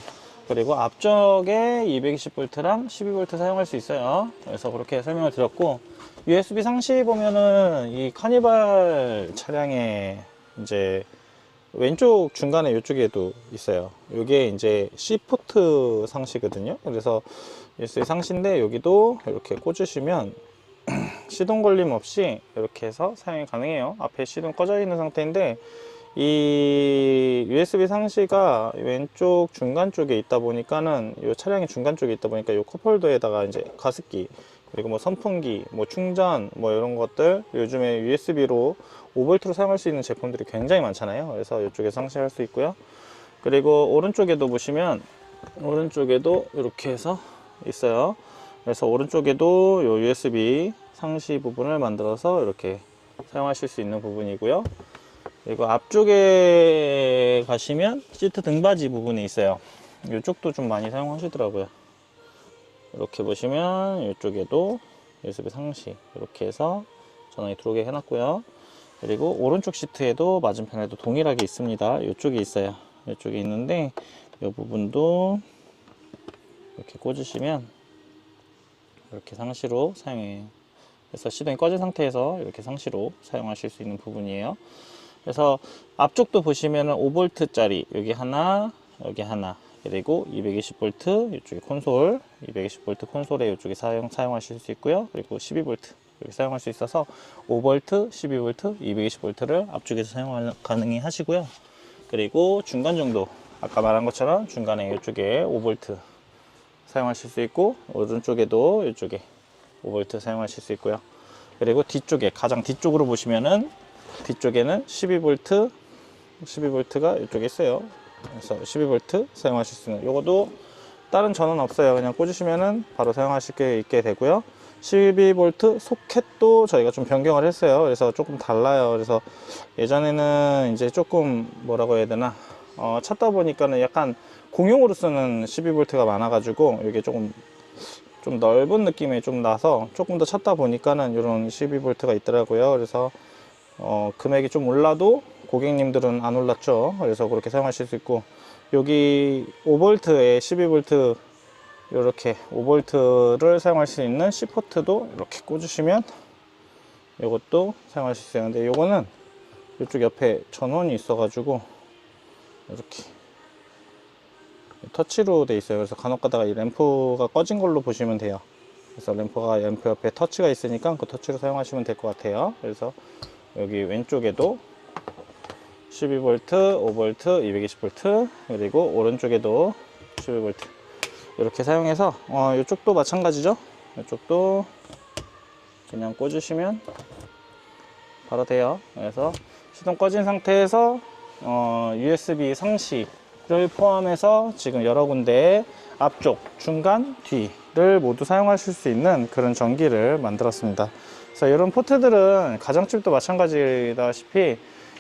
그리고 앞쪽에 220V랑 12V 사용할 수 있어요. 그래서 그렇게 설명을 드렸고, USB 상시 보면은 이 카니발 차량에 이제 왼쪽 중간에 이쪽에도 있어요. 이게 이제 C포트 상시거든요. 그래서 USB 상시인데 여기도 이렇게 꽂으시면 시동 걸림 없이 이렇게 해서 사용이 가능해요. 앞에 시동 꺼져 있는 상태인데 이 USB 상시가 왼쪽 중간 쪽에 있다 보니까는 이 차량의 중간 쪽에 있다 보니까 이 컵홀더에다가 이제 가습기 그리고 뭐 선풍기, 뭐 충전, 뭐 이런 것들 요즘에 USB로 5V로 사용할 수 있는 제품들이 굉장히 많잖아요. 그래서 이쪽에 상시할 수 있고요. 그리고 오른쪽에도 보시면 오른쪽에도 이렇게 해서 있어요. 그래서 오른쪽에도 요 USB 상시 부분을 만들어서 이렇게 사용하실 수 있는 부분이고요. 그리고 앞쪽에 가시면 시트 등받이 부분이 있어요. 이쪽도 좀 많이 사용하시더라고요. 이렇게 보시면 이쪽에도 USB 상시 이렇게 해서 전원이 들어오게 해놨고요. 그리고 오른쪽 시트에도 맞은편에도 동일하게 있습니다. 이쪽에 있어요. 이쪽에 있는데 이 부분도 이렇게 꽂으시면 이렇게 상시로 사용해요. 그래서 시동이 꺼진 상태에서 이렇게 상시로 사용하실 수 있는 부분이에요. 그래서 앞쪽도 보시면은 5V 짜리 여기 하나 여기 하나 그리고 220V 이쪽에 콘솔 220V 콘솔에 이쪽에 사용하실 수 있고요. 그리고 12V 이렇게 사용할 수 있어서 5V, 12V, 220V를 앞쪽에서 사용 가능히 하시고요. 그리고 중간 정도 아까 말한 것처럼 중간에 이쪽에 5V 사용하실 수 있고 오른쪽에도 이쪽에 5V 사용하실 수 있고요. 그리고 뒤쪽에 가장 뒤쪽으로 보시면은 뒤쪽에는 12V가 이쪽에 있어요. 그래서 12V 사용하실 수 있는 요것도 다른 전원 없어요. 그냥 꽂으시면은 바로 사용하실 게 있게 되고요. 12V 소켓도 저희가 좀 변경을 했어요. 그래서 조금 달라요. 그래서 예전에는 이제 조금 뭐라고 해야 되나 찾다 보니까는 약간 공용으로 쓰는 12V가 많아가지고 이게 조금 좀 넓은 느낌이 좀 나서 조금 더 찾다 보니까는 이런 12V가 있더라고요. 그래서 금액이 좀 올라도 고객님들은 안 올랐죠. 그래서 그렇게 사용하실 수 있고 여기 5V에 12V 이렇게 5V를 사용할 수 있는 C포트도 이렇게 꽂으시면 이것도 사용하실 수 있어요. 근데 이거는 이쪽 옆에 전원이 있어 가지고 이렇게 터치로 돼 있어요. 그래서 간혹 가다가 이 램프가 꺼진 걸로 보시면 돼요. 그래서 램프 옆에 터치가 있으니까 그 터치로 사용하시면 될 것 같아요. 그래서 여기 왼쪽에도 12V, 5V, 220V 그리고 오른쪽에도 12V 이렇게 사용해서 이쪽도 마찬가지죠. 이쪽도 그냥 꽂으시면 바로 돼요. 그래서 시동 꺼진 상태에서 USB 상시를 포함해서 지금 여러 군데 앞쪽, 중간, 뒤를 모두 사용하실 수 있는 그런 전기를 만들었습니다. 그래서 이런 포트들은 가정집도 마찬가지다시피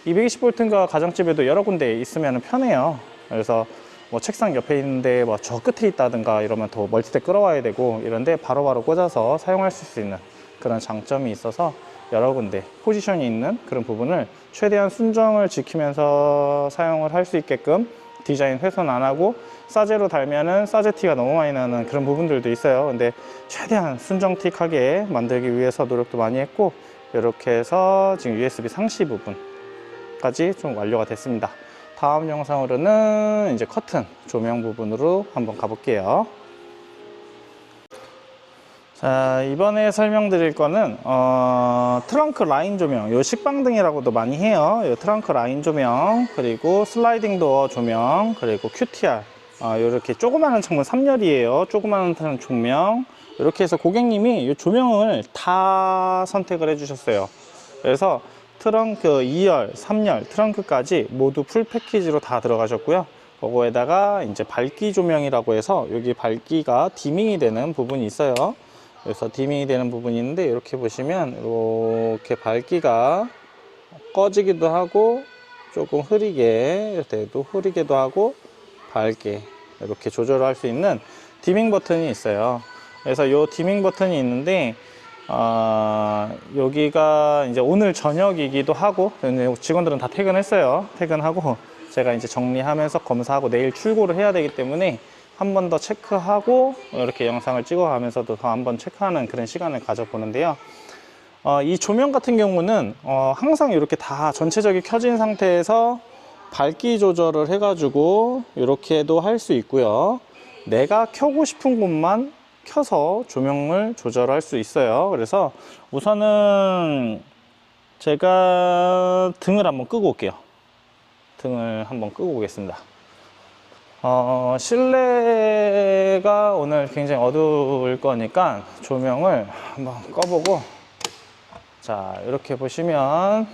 220V인가 가정집에도 여러 군데 있으면 편해요. 그래서 뭐 책상 옆에 있는데 뭐 저 끝에 있다든가 이러면 더 멀티대 끌어와야 되고 이런데 바로바로 꽂아서 사용하실 수 있는 그런 장점이 있어서 여러 군데 포지션이 있는 그런 부분을 최대한 순정을 지키면서 사용을 할 수 있게끔 디자인 훼손 안 하고 사제로 달면은 사제티가 너무 많이 나는 그런 부분들도 있어요. 근데 최대한 순정틱하게 만들기 위해서 노력도 많이 했고 이렇게 해서 지금 USB 상시 부분까지 좀 완료가 됐습니다. 다음 영상으로는 이제 커튼 조명 부분으로 한번 가볼게요. 자, 이번에 설명드릴 거는 트렁크 라인 조명, 요 식빵등이라고도 많이 해요. 요 트렁크 라인 조명, 그리고 슬라이딩 도어 조명, 그리고 QTR 이렇게 조그마한 창문 3열이에요. 조그마한 조명 이렇게 해서 고객님이 이 조명을 다 선택을 해 주셨어요. 그래서 트렁크 2열, 3열, 트렁크까지 모두 풀 패키지로 다 들어가셨고요. 그거에다가 이제 밝기 조명이라고 해서 여기 밝기가 디밍이 되는 부분이 있어요. 그래서 디밍이 되는 부분이 있는데 이렇게 보시면 이렇게 밝기가 꺼지기도 하고 조금 흐리게 때도 흐리게도 하고 밝게 이렇게 조절을 할 수 있는 디밍 버튼이 있어요. 그래서 이 디밍 버튼이 있는데 여기가 이제 오늘 저녁이기도 하고 직원들은 다 퇴근했어요. 퇴근하고 제가 이제 정리하면서 검사하고 내일 출고를 해야 되기 때문에 한 번 더 체크하고 이렇게 영상을 찍어 가면서도 더 한 번 체크하는 그런 시간을 가져보는데요. 이 조명 같은 경우는 항상 이렇게 다 전체적이 켜진 상태에서 밝기 조절을 해 가지고 이렇게도 할 수 있고요. 내가 켜고 싶은 곳만 켜서 조명을 조절할 수 있어요. 그래서 우선은 제가 등을 한번 끄고 올게요. 등을 한번 끄고 오겠습니다. 실내가 오늘 굉장히 어두울 거니까 조명을 한번 꺼보고, 자, 이렇게 보시면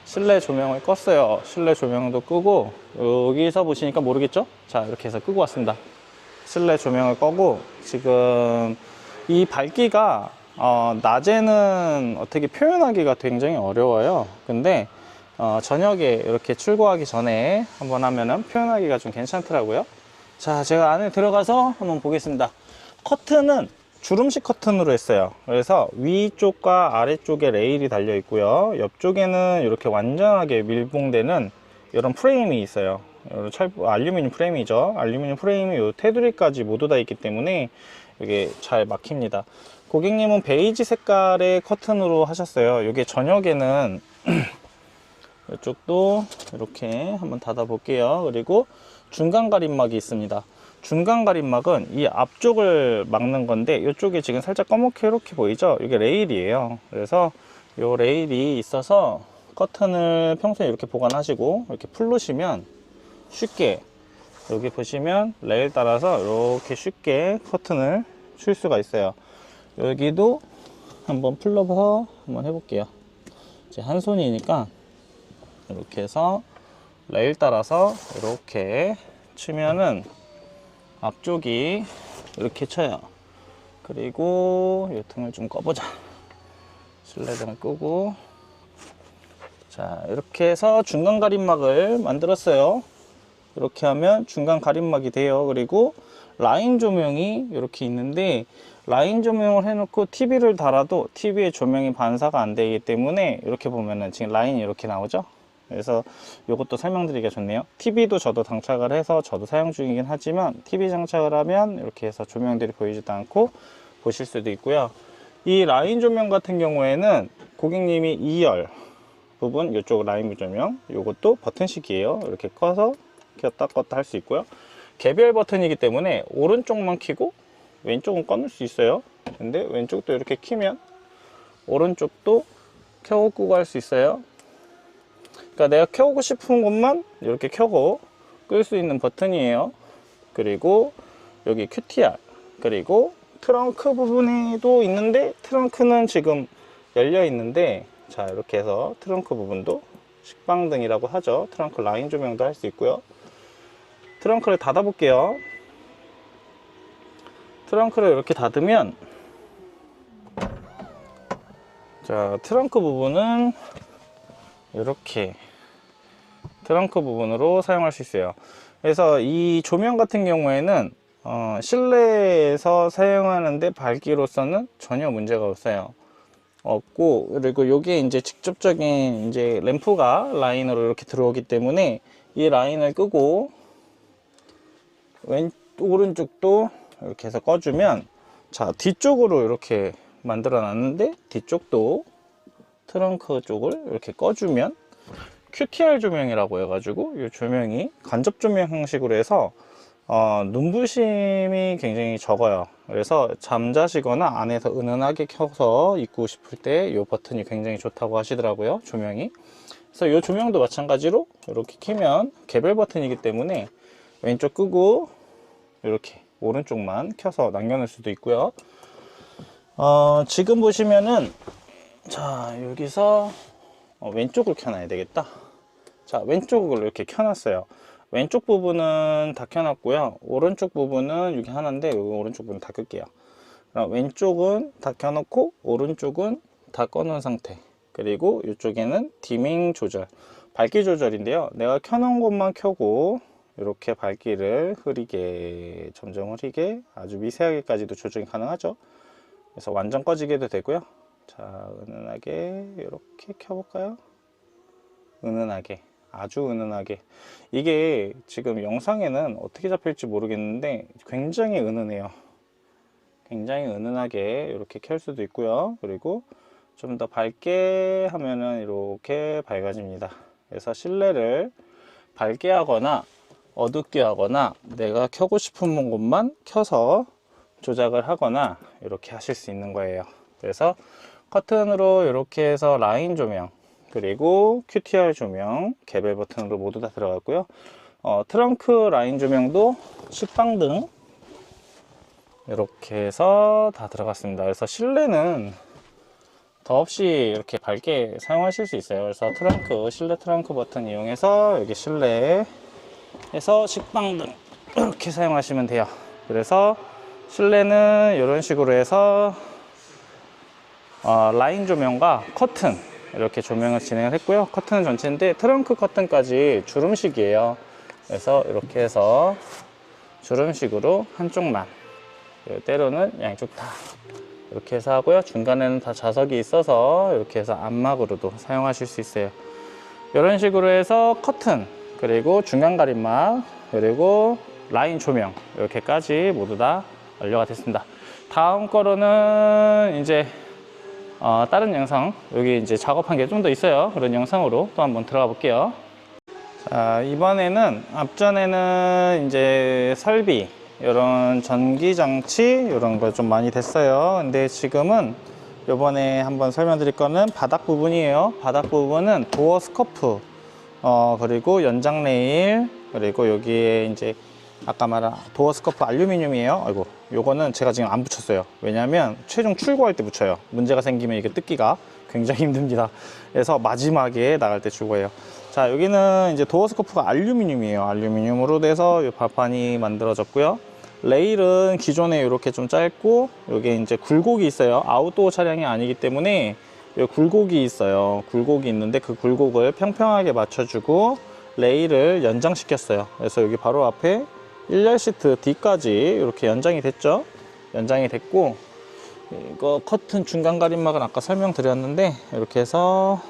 실내 조명을 껐어요. 실내 조명도 끄고, 여기서 보시니까 모르겠죠? 자, 이렇게 해서 끄고 왔습니다. 실내 조명을 끄고, 지금 이 밝기가 낮에는 어떻게 표현하기가 굉장히 어려워요. 근데 저녁에 이렇게 출고하기 전에 한번 하면은 표현하기가 좀 괜찮더라고요. 자, 제가 안에 들어가서 한번 보겠습니다. 커튼은 주름식 커튼으로 했어요. 그래서 위쪽과 아래쪽에 레일이 달려 있고요. 옆쪽에는 이렇게 완전하게 밀봉되는 이런 프레임이 있어요. 알루미늄 프레임이죠. 알루미늄 프레임이 요 테두리까지 모두 다 있기 때문에 이게 잘 막힙니다. 고객님은 베이지 색깔의 커튼으로 하셨어요. 이게 저녁에는 이쪽도 이렇게 한번 닫아 볼게요. 그리고 중간 가림막이 있습니다. 중간 가림막은 이 앞쪽을 막는 건데, 이쪽에 지금 살짝 검게 이렇게 보이죠? 이게 레일이에요. 그래서 이 레일이 있어서 커튼을 평소에 이렇게 보관하시고 이렇게 풀르시면 쉽게, 여기 보시면 레일 따라서 이렇게 쉽게 커튼을 칠 수가 있어요. 여기도 한번 풀러서 한번 해볼게요. 제 한 손이니까 이렇게 해서 레일 따라서 이렇게 치면은 앞쪽이 이렇게 쳐요. 그리고 이 등을 좀 꺼보자. 실내등을 끄고, 자, 이렇게 해서 중간 가림막을 만들었어요. 이렇게 하면 중간 가림막이 돼요. 그리고 라인 조명이 이렇게 있는데, 라인 조명을 해놓고 TV를 달아도 TV에 조명이 반사가 안 되기 때문에 이렇게 보면은 지금 라인이 이렇게 나오죠. 그래서 이것도 설명드리기가 좋네요. TV도 저도 장착을 해서 저도 사용 중이긴 하지만, TV 장착을 하면 이렇게 해서 조명들이 보이지도 않고 보실 수도 있고요. 이 라인 조명 같은 경우에는 고객님이 2열 부분, 이쪽 라인 조명, 이것도 버튼식이에요. 이렇게 꺼서 켰다 껐다 할 수 있고요. 개별 버튼이기 때문에 오른쪽만 켜고 왼쪽은 꺼놓을 수 있어요. 근데 왼쪽도 이렇게 키면 오른쪽도 켜고 끄고 할 수 있어요. 그러니까 내가 켜고 싶은 곳만 이렇게 켜고 끌 수 있는 버튼이에요. 그리고 여기 QTR, 그리고 트렁크 부분에도 있는데, 트렁크는 지금 열려 있는데, 자, 이렇게 해서 트렁크 부분도 식빵등이라고 하죠. 트렁크 라인 조명도 할 수 있고요. 트렁크를 닫아 볼게요. 트렁크를 이렇게 닫으면, 자, 트렁크 부분은 이렇게 트렁크 부분으로 사용할 수 있어요. 그래서 이 조명 같은 경우에는 실내에서 사용하는데 밝기로서는 전혀 문제가 없고, 그리고 요게 이제 직접적인 이제 램프가 라인으로 이렇게 들어오기 때문에 이 라인을 끄고 오른쪽도 이렇게 해서 꺼주면, 자, 뒤쪽으로 이렇게 만들어 놨는데 뒤쪽도 트렁크 쪽을 이렇게 꺼주면 QTR 조명이라고 해가지고, 이 조명이 간접 조명 형식으로 해서 눈부심이 굉장히 적어요. 그래서 잠자시거나 안에서 은은하게 켜서 입고 싶을 때 이 버튼이 굉장히 좋다고 하시더라고요, 조명이. 그래서 이 조명도 마찬가지로 이렇게 켜면 개별 버튼이기 때문에 왼쪽 끄고 이렇게 오른쪽만 켜서 남겨놓을 수도 있고요. 지금 보시면은, 자, 여기서 왼쪽을 켜놔야 되겠다. 자, 왼쪽을 이렇게 켜놨어요. 왼쪽 부분은 다 켜놨고요. 오른쪽 부분은 이게 하나인데, 오른쪽 부분 다 끌게요. 왼쪽은 다 켜놓고 오른쪽은 다 꺼놓은 상태. 그리고 이쪽에는 디밍 조절, 밝기 조절인데요. 내가 켜놓은 것만 켜고 이렇게 밝기를 흐리게, 점점 흐리게, 아주 미세하게까지도 조정이 가능하죠. 그래서 완전 꺼지게 해도 되고요. 자, 은은하게 이렇게 켜볼까요? 은은하게, 아주 은은하게. 이게 지금 영상에는 어떻게 잡힐지 모르겠는데 굉장히 은은해요. 굉장히 은은하게 이렇게 켤 수도 있고요. 그리고 좀 더 밝게 하면은 이렇게 밝아집니다. 그래서 실내를 밝게 하거나 어둡게 하거나 내가 켜고 싶은 곳만 켜서 조작을 하거나 이렇게 하실 수 있는 거예요. 그래서 커튼으로 이렇게 해서 라인 조명, 그리고 QTR 조명, 개별 버튼으로 모두 다 들어갔고요. 트렁크 라인 조명도 식빵등 이렇게 해서 다 들어갔습니다. 그래서 실내는 더없이 이렇게 밝게 사용하실 수 있어요. 그래서 실내 트렁크 버튼 이용해서 여기 실내에서 식빵등 이렇게 사용하시면 돼요. 그래서 실내는 이런 식으로 해서 라인 조명과 커튼 이렇게 조명을 진행을 했고요. 커튼은 전체인데 트렁크 커튼까지 주름식이에요. 그래서 이렇게 해서 주름식으로 한쪽만, 때로는 양쪽 다 이렇게 해서 하고요. 중간에는 다 자석이 있어서 이렇게 해서 안막으로도 사용하실 수 있어요. 이런 식으로 해서 커튼, 그리고 중간 가림막, 그리고 라인 조명 이렇게까지 모두 다 완료가 됐습니다. 다음 거로는 이제 다른 영상, 여기 이제 작업한 게 좀 더 있어요. 그런 영상으로 또 한번 들어가 볼게요. 자, 이번에는 앞전에는 이제 설비, 이런 전기장치 이런 거 좀 많이 됐어요. 근데 지금은 요번에 한번 설명드릴 거는 바닥 부분이에요. 바닥 부분은 도어 스커프, 그리고 연장 레일, 그리고 여기에 이제 아까 말한 도어 스커프 알루미늄이에요. 아이고, 요거는 제가 지금 안 붙였어요. 왜냐면 최종 출고할 때 붙여요. 문제가 생기면 이게 뜯기가 굉장히 힘듭니다. 그래서 마지막에 나갈 때 출고해요. 자, 여기는 이제 도어 스커프가 알루미늄이에요. 알루미늄으로 돼서 이 발판이 만들어졌고요. 레일은 기존에 이렇게 좀 짧고, 여기 이제 굴곡이 있어요. 아웃도어 차량이 아니기 때문에 여기 굴곡이 있어요. 굴곡이 있는데 그 굴곡을 평평하게 맞춰주고 레일을 연장시켰어요. 그래서 여기 바로 앞에 1열 시트 뒤까지 이렇게 연장이 됐죠. 연장이 됐고, 이거 커튼 중간 가림막은 아까 설명드렸는데 이렇게 해서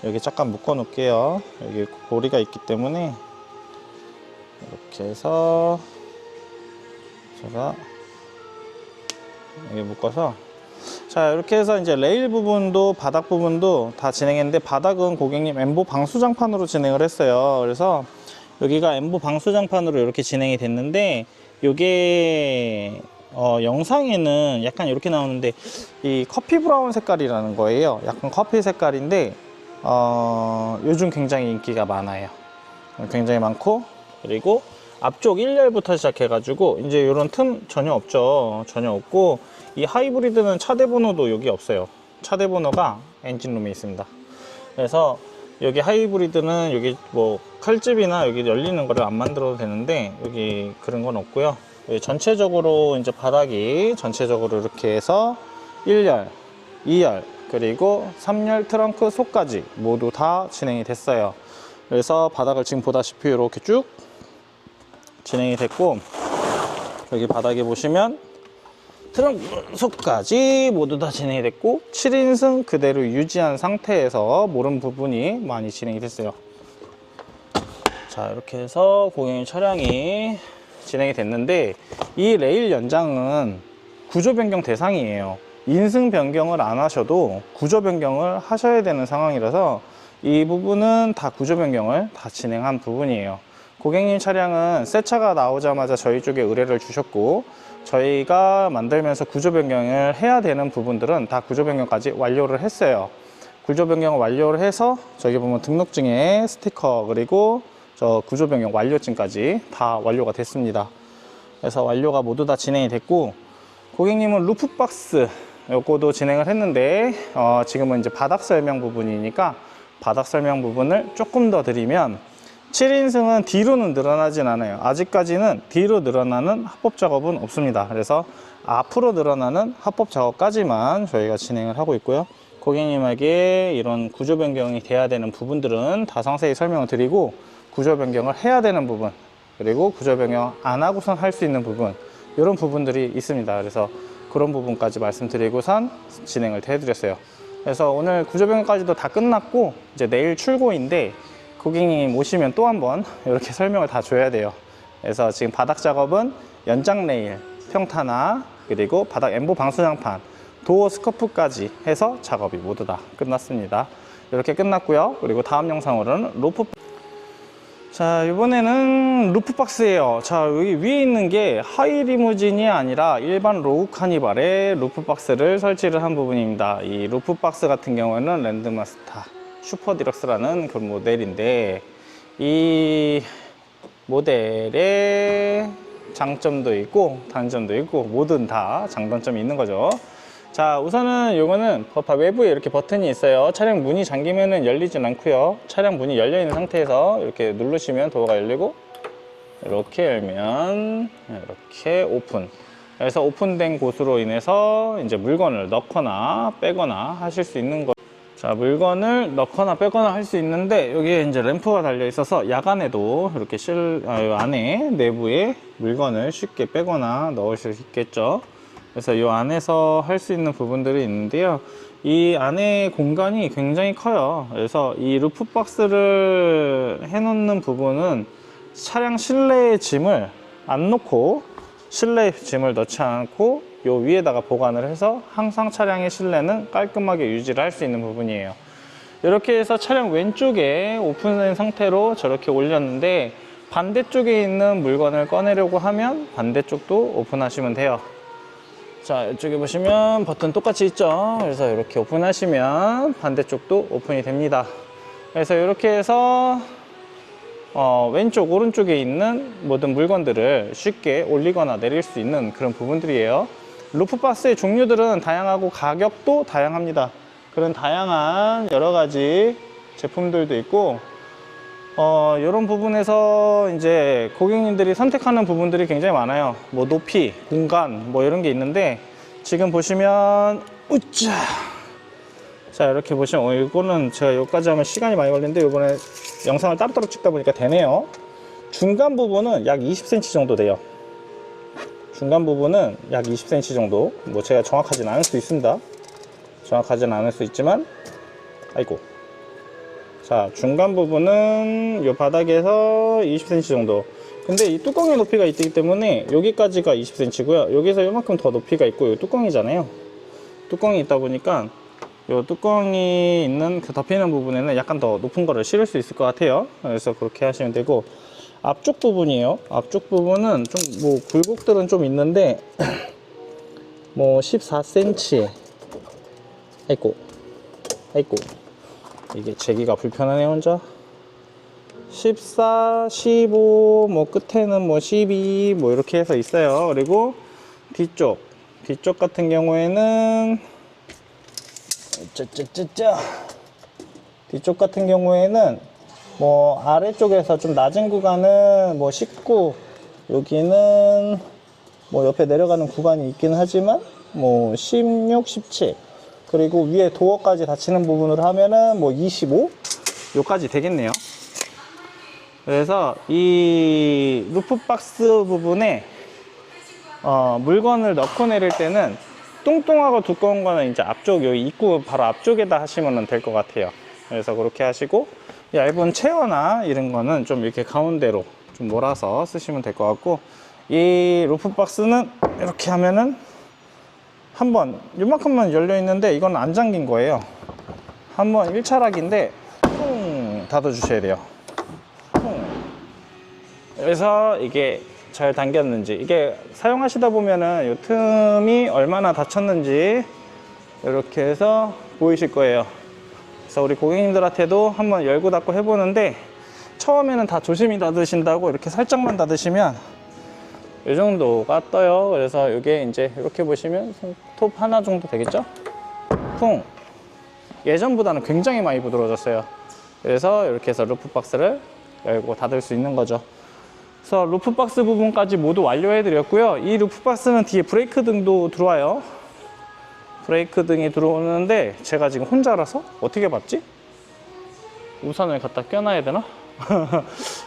여기 잠깐 묶어 놓을게요. 여기 고리가 있기 때문에 이렇게 해서 제가 여기 묶어서, 자, 이렇게 해서 이제 레일 부분도 바닥 부분도 다 진행했는데, 바닥은 고객님 엠보 방수장판으로 진행을 했어요. 그래서 여기가 엠보 방수장판으로 이렇게 진행이 됐는데, 이게 영상에는 약간 이렇게 나오는데 이 커피 브라운 색깔이라는 거예요. 약간 커피 색깔인데 요즘 굉장히 인기가 많아요. 굉장히 많고, 그리고 앞쪽 1열부터 시작해 가지고 이제 이런 틈 전혀 없죠. 전혀 없고, 이 하이브리드는 차대 번호도 여기 없어요. 차대 번호가 엔진룸에 있습니다. 그래서 여기 하이브리드는 여기 뭐 칼집이나 여기 열리는 거를 안 만들어도 되는데 여기 그런 건 없고요. 여기 전체적으로 이제 바닥이 전체적으로 이렇게 해서 1열, 2열, 그리고 3열 트렁크 속까지 모두 다 진행이 됐어요. 그래서 바닥을 지금 보다시피 이렇게 쭉 진행이 됐고, 여기 바닥에 보시면 트렁크 속까지 모두 다 진행이 됐고, 7인승 그대로 유지한 상태에서 모른 부분이 많이 진행이 됐어요. 자, 이렇게 해서 고객님 차량이 진행이 됐는데, 이 레일 연장은 구조 변경 대상이에요. 인승 변경을 안 하셔도 구조 변경을 하셔야 되는 상황이라서 이 부분은 다 구조 변경을 다 진행한 부분이에요. 고객님 차량은 새 차가 나오자마자 저희 쪽에 의뢰를 주셨고, 저희가 만들면서 구조 변경을 해야 되는 부분들은 다 구조 변경까지 완료를 했어요. 구조 변경을 완료를 해서 저기 보면 등록증에 스티커, 그리고 저 구조 변경 완료증까지 다 완료가 됐습니다. 그래서 완료가 모두 다 진행이 됐고, 고객님은 루프박스 요거도 진행을 했는데 지금은 이제 바닥 설명 부분이니까 바닥 설명 부분을 조금 더 드리면, 7인승은 뒤로는 늘어나진 않아요. 아직까지는 뒤로 늘어나는 합법 작업은 없습니다. 그래서 앞으로 늘어나는 합법 작업까지만 저희가 진행을 하고 있고요. 고객님에게 이런 구조 변경이 돼야 되는 부분들은 다 상세히 설명을 드리고, 구조 변경을 해야 되는 부분, 그리고 구조 변경 안 하고선 할 수 있는 부분, 이런 부분들이 있습니다. 그래서 그런 부분까지 말씀드리고선 진행을 해드렸어요. 그래서 오늘 구조 변경까지도 다 끝났고, 이제 내일 출고인데 고객님 오시면 또 한번 이렇게 설명을 다 줘야 돼요. 그래서 지금 바닥 작업은 연장 레일, 평탄화, 그리고 바닥 엠보 방수장판, 도어 스커프까지 해서 작업이 모두 다 끝났습니다. 이렇게 끝났고요. 그리고 다음 영상으로는 로프, 자, 이번에는 루프 박스예요. 자, 여기 위에 있는 게 하이 리무진이 아니라 일반 로우 카니발에 루프 박스를 설치를 한 부분입니다. 이 루프 박스 같은 경우에는 랜드마스터 슈퍼 디럭스라는 그 모델인데, 이 모델의 장점도 있고 단점도 있고 뭐든 다 장단점이 있는 거죠. 자, 우선은 요거는 외부에 이렇게 버튼이 있어요. 차량 문이 잠기면은 열리진 않고요. 차량 문이 열려 있는 상태에서 이렇게 누르시면 도어가 열리고, 이렇게 열면 이렇게 오픈. 그래서 오픈된 곳으로 인해서 이제 물건을 넣거나 빼거나 하실 수 있는 거. 자, 물건을 넣거나 빼거나 할 수 있는데, 여기에 이제 램프가 달려 있어서 야간에도 이렇게 안에 내부에 물건을 쉽게 빼거나 넣을 수 있겠죠. 그래서 이 안에서 할 수 있는 부분들이 있는데요. 이 안에 공간이 굉장히 커요. 그래서 이 루프 박스를 해놓는 부분은 차량 실내에 짐을 안 놓고, 실내에 짐을 넣지 않고 요 위에다가 보관을 해서 항상 차량의 실내는 깔끔하게 유지를 할 수 있는 부분이에요. 이렇게 해서 차량 왼쪽에 오픈된 상태로 저렇게 올렸는데, 반대쪽에 있는 물건을 꺼내려고 하면 반대쪽도 오픈하시면 돼요. 자, 이쪽에 보시면 버튼 똑같이 있죠. 그래서 이렇게 오픈하시면 반대쪽도 오픈이 됩니다. 그래서 이렇게 해서 왼쪽 오른쪽에 있는 모든 물건들을 쉽게 올리거나 내릴 수 있는 그런 부분들이에요. 루프 박스의 종류들은 다양하고 가격도 다양합니다. 그런 다양한 여러 가지 제품들도 있고, 이런 부분에서 이제 고객님들이 선택하는 부분들이 굉장히 많아요. 뭐 높이, 공간, 뭐 이런 게 있는데, 지금 보시면 우짜, 자, 이렇게 보시면 이거는 제가 여기까지 하면 시간이 많이 걸리는데, 이번에 영상을 따로따로 찍다 보니까 되네요. 중간 부분은 약 20cm 정도 돼요. 중간 부분은 약 20cm 정도. 뭐 제가 정확하진 않을 수 있습니다. 정확하진 않을 수 있지만, 아이고. 자, 중간 부분은 이 바닥에서 20cm 정도. 근데 이 뚜껑의 높이가 있기 때문에 여기까지가 20cm고요. 여기서 이만큼 더 높이가 있고, 이 뚜껑이잖아요. 뚜껑이 있다 보니까 이 뚜껑이 있는 그 덮이는 부분에는 약간 더 높은 거를 실을 수 있을 것 같아요. 그래서 그렇게 하시면 되고, 앞쪽 부분이에요. 앞쪽 부분은 좀 뭐 굴곡들은 좀 있는데 뭐 14cm. 아이고 이게 재기가 불편하네 혼자. 14, 15, 뭐 끝에는 뭐 12, 뭐 이렇게 해서 있어요. 그리고 뒤쪽 같은 경우에는 뒤쪽 같은 경우에는 뭐 아래쪽에서 좀 낮은 구간은 뭐 19, 여기는 뭐 옆에 내려가는 구간이 있긴 하지만 뭐 16, 17, 그리고 위에 도어까지 닫히는 부분으로 하면은 뭐 25 요까지 되겠네요. 그래서 이 루프 박스 부분에 물건을 넣고 내릴 때는 뚱뚱하고 두꺼운 거는 이제 앞쪽 여기 입구 바로 앞쪽에다 하시면 될 것 같아요. 그래서 그렇게 하시고, 얇은 체어나 이런 거는 좀 이렇게 가운데로 좀 몰아서 쓰시면 될 것 같고, 이 루프 박스는 이렇게 하면은 한번 요만큼만 열려 있는데 이건 안 잠긴 거예요. 한번 1차락인데 퉁 닫아 주셔야 돼요. 그래서 이게 잘 당겼는지, 이게 사용하시다 보면은 이 틈이 얼마나 닫혔는지 이렇게 해서 보이실 거예요. 그래서 우리 고객님들한테도 한번 열고 닫고 해보는데, 처음에는 다 조심히 닫으신다고 이렇게 살짝만 닫으시면 이 정도가 떠요. 그래서 이게 이제 이렇게 보시면 손톱 하나 정도 되겠죠? 쿵! 예전보다는 굉장히 많이 부드러워졌어요. 그래서 이렇게 해서 루프 박스를 열고 닫을 수 있는 거죠. 그래서 루프 박스 부분까지 모두 완료해 드렸고요. 이 루프 박스는 뒤에 브레이크 등도 들어와요. 브레이크 등이 들어오는데 제가 지금 혼자라서 어떻게 봤지? 우산을 갖다 껴놔야 되나?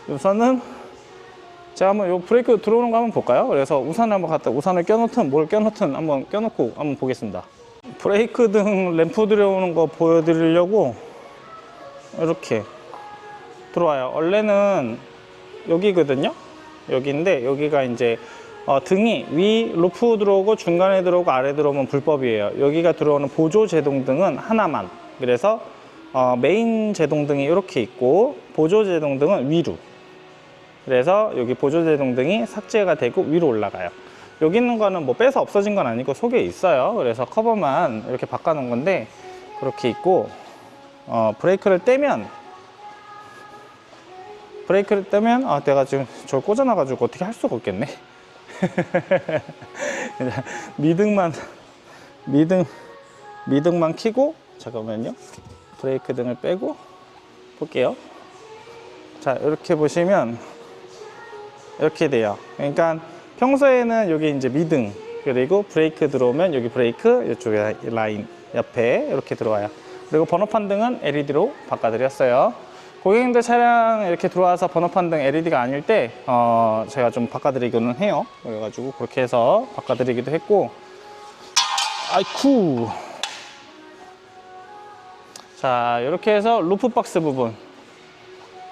우선은 제가 한번 요 브레이크 들어오는 거 한번 볼까요? 그래서 우산을 한번 갖다, 우산을 껴놓든 뭘 껴놓든 한번 껴놓고 한번 보겠습니다. 브레이크 등 램프 들어오는 거 보여드리려고 이렇게 들어와요. 원래는 여기거든요. 여기인데 여기가 이제 등이 위 루프 들어오고 중간에 들어오고 아래 들어오면 불법이에요. 여기가 들어오는 보조 제동등은 하나만. 그래서 메인 제동등이 이렇게 있고 보조 제동등은 위로. 그래서 여기 보조제동등이 삭제가 되고 위로 올라가요. 여기 있는 거는 뭐 빼서 없어진 건 아니고 속에 있어요. 그래서 커버만 이렇게 바꿔 놓은 건데 그렇게 있고, 브레이크를 떼면 내가 지금 저걸 꽂아놔 가지고 어떻게 할 수가 없겠네. 그냥 미등만 켜고, 잠깐만요, 브레이크 등을 빼고 볼게요. 자, 이렇게 보시면 이렇게 돼요. 그러니까 평소에는 여기 이제 미등, 그리고 브레이크 들어오면 여기 브레이크, 이쪽에 라인 옆에 이렇게 들어와요. 그리고 번호판 등은 LED로 바꿔드렸어요. 고객님들 차량 이렇게 들어와서 번호판 등 LED가 아닐 때 제가 좀 바꿔드리기는 해요. 그래가지고 그렇게 해서 바꿔드리기도 했고, 아이쿠. 자, 이렇게 해서 루프박스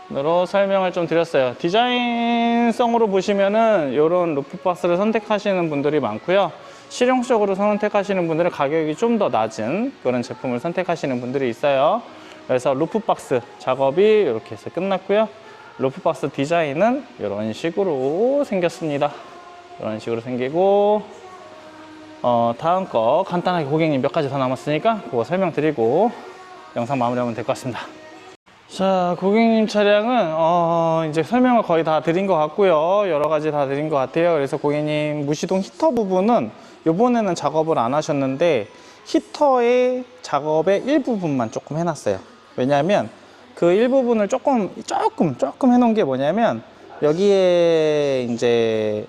부분으로 설명을 좀 드렸어요. 디자인성으로 보시면은 이런 루프박스를 선택하시는 분들이 많고요. 실용적으로 선택하시는 분들은 가격이 좀 더 낮은 그런 제품을 선택하시는 분들이 있어요. 그래서 루프박스 작업이 이렇게 해서 끝났고요. 루프박스 디자인은 이런 식으로 생겼습니다. 이런 식으로 생기고, 다음 거 간단하게 고객님 몇 가지 더 남았으니까 그거 설명드리고 영상 마무리하면 될 것 같습니다. 자, 고객님 차량은 이제 설명을 거의 다 드린 것 같고요. 여러 가지 다 드린 것 같아요. 그래서 고객님 무시동 히터 부분은 이번에는 작업을 안 하셨는데 히터의 작업의 일부분만 조금 해놨어요. 왜냐하면 그 일부분을 조금 해놓은 게 뭐냐면, 여기에 이제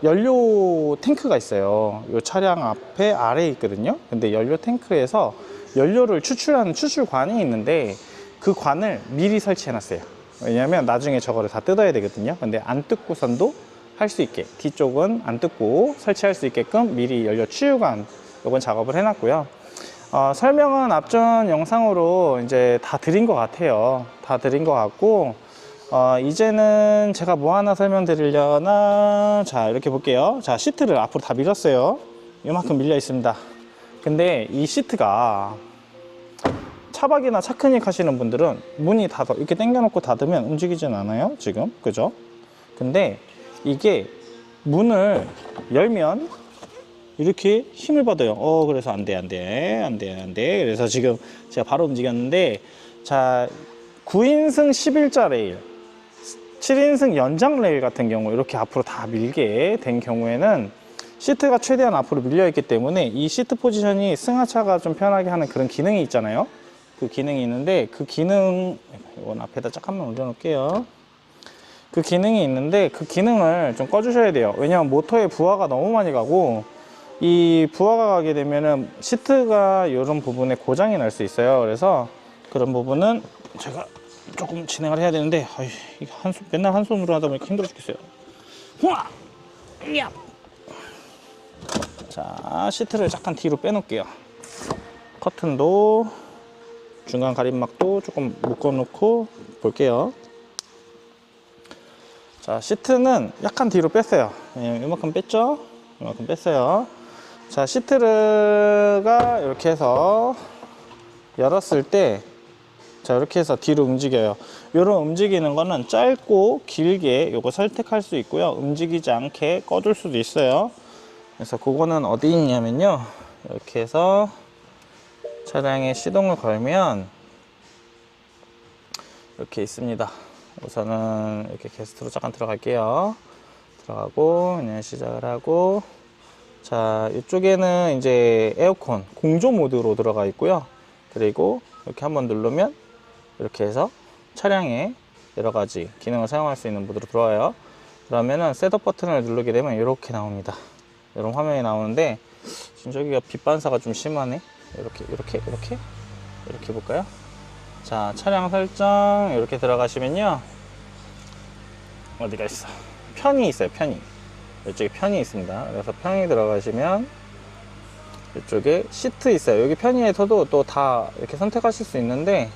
연료 탱크가 있어요. 이 차량 앞에 아래에 있거든요. 근데 연료 탱크에서 연료를 추출하는 추출관이 있는데 그 관을 미리 설치해 놨어요. 왜냐하면 나중에 저거를 다 뜯어야 되거든요. 근데 안 뜯고선도 할 수 있게, 뒤쪽은 안 뜯고 설치할 수 있게끔 미리 연료 추유관 요건 작업을 해 놨고요. 설명은 앞전 영상으로 이제 다 드린 것 같아요. 다 드린 것 같고, 이제는 제가 뭐 하나 설명드리려나. 자, 이렇게 볼게요. 자, 시트를 앞으로 다 밀었어요. 이만큼 밀려 있습니다. 근데 이 시트가 차박이나 차크닉 하시는 분들은 문이 닫아, 이렇게 당겨놓고 닫으면 움직이진 않아요, 지금. 그죠? 근데 이게 문을 열면 이렇게 힘을 받아요. 그래서 안 돼. 그래서 지금 제가 바로 움직였는데, 자, 9인승 11자 레일, 7인승 연장 레일 같은 경우 이렇게 앞으로 다 밀게 된 경우에는 시트가 최대한 앞으로 밀려 있기 때문에 이 시트 포지션이 승하차가 좀 편하게 하는 그런 기능이 있잖아요. 그 기능이 있는데, 그 기능, 이건 앞에다 잠깐만 올려놓을게요. 그 기능이 있는데 그 기능을 좀 꺼주셔야 돼요. 왜냐하면 모터에 부하가 너무 많이 가고, 이 부하가 가게 되면은 시트가 이런 부분에 고장이 날 수 있어요. 그래서 그런 부분은 제가 조금 진행을 해야 되는데, 이게 맨날 한 손으로 하다 보니까 힘들어 죽겠어요. 후아! 야! 자, 시트를 잠깐 뒤로 빼놓을게요. 커튼도 중간 가림막도 조금 묶어놓고 볼게요. 자, 시트는 약간 뒤로 뺐어요. 이만큼 뺐죠? 이만큼 뺐어요. 자, 시트가 이렇게 해서 열었을 때, 자, 이렇게 해서 뒤로 움직여요. 이런 움직이는 거는 짧고 길게 요거 선택할 수 있고요. 움직이지 않게 꺼줄 수도 있어요. 그래서 그거는 어디 있냐면요, 이렇게 해서 차량에 시동을 걸면 이렇게 있습니다. 우선은 이렇게 게스트로 잠깐 들어갈게요. 들어가고 그냥 시작을 하고, 자, 이쪽에는 이제 에어컨 공조 모드로 들어가 있고요. 그리고 이렇게 한번 누르면 이렇게 해서 차량에 여러 가지 기능을 사용할 수 있는 모드로 들어와요. 그러면은 셋업 버튼을 누르게 되면 이렇게 나옵니다. 이런 화면이 나오는데, 지금 저기가 빛 반사가 좀 심하네. 이렇게 볼까요? 자, 차량 설정 이렇게 들어가시면요, 어디가 있어? 편이 있어요. 편이. 이쪽에 편이 있습니다. 그래서 편이 들어가시면 이쪽에 시트 있어요. 여기 편의에서도 또 다 이렇게 선택하실 수 있는데,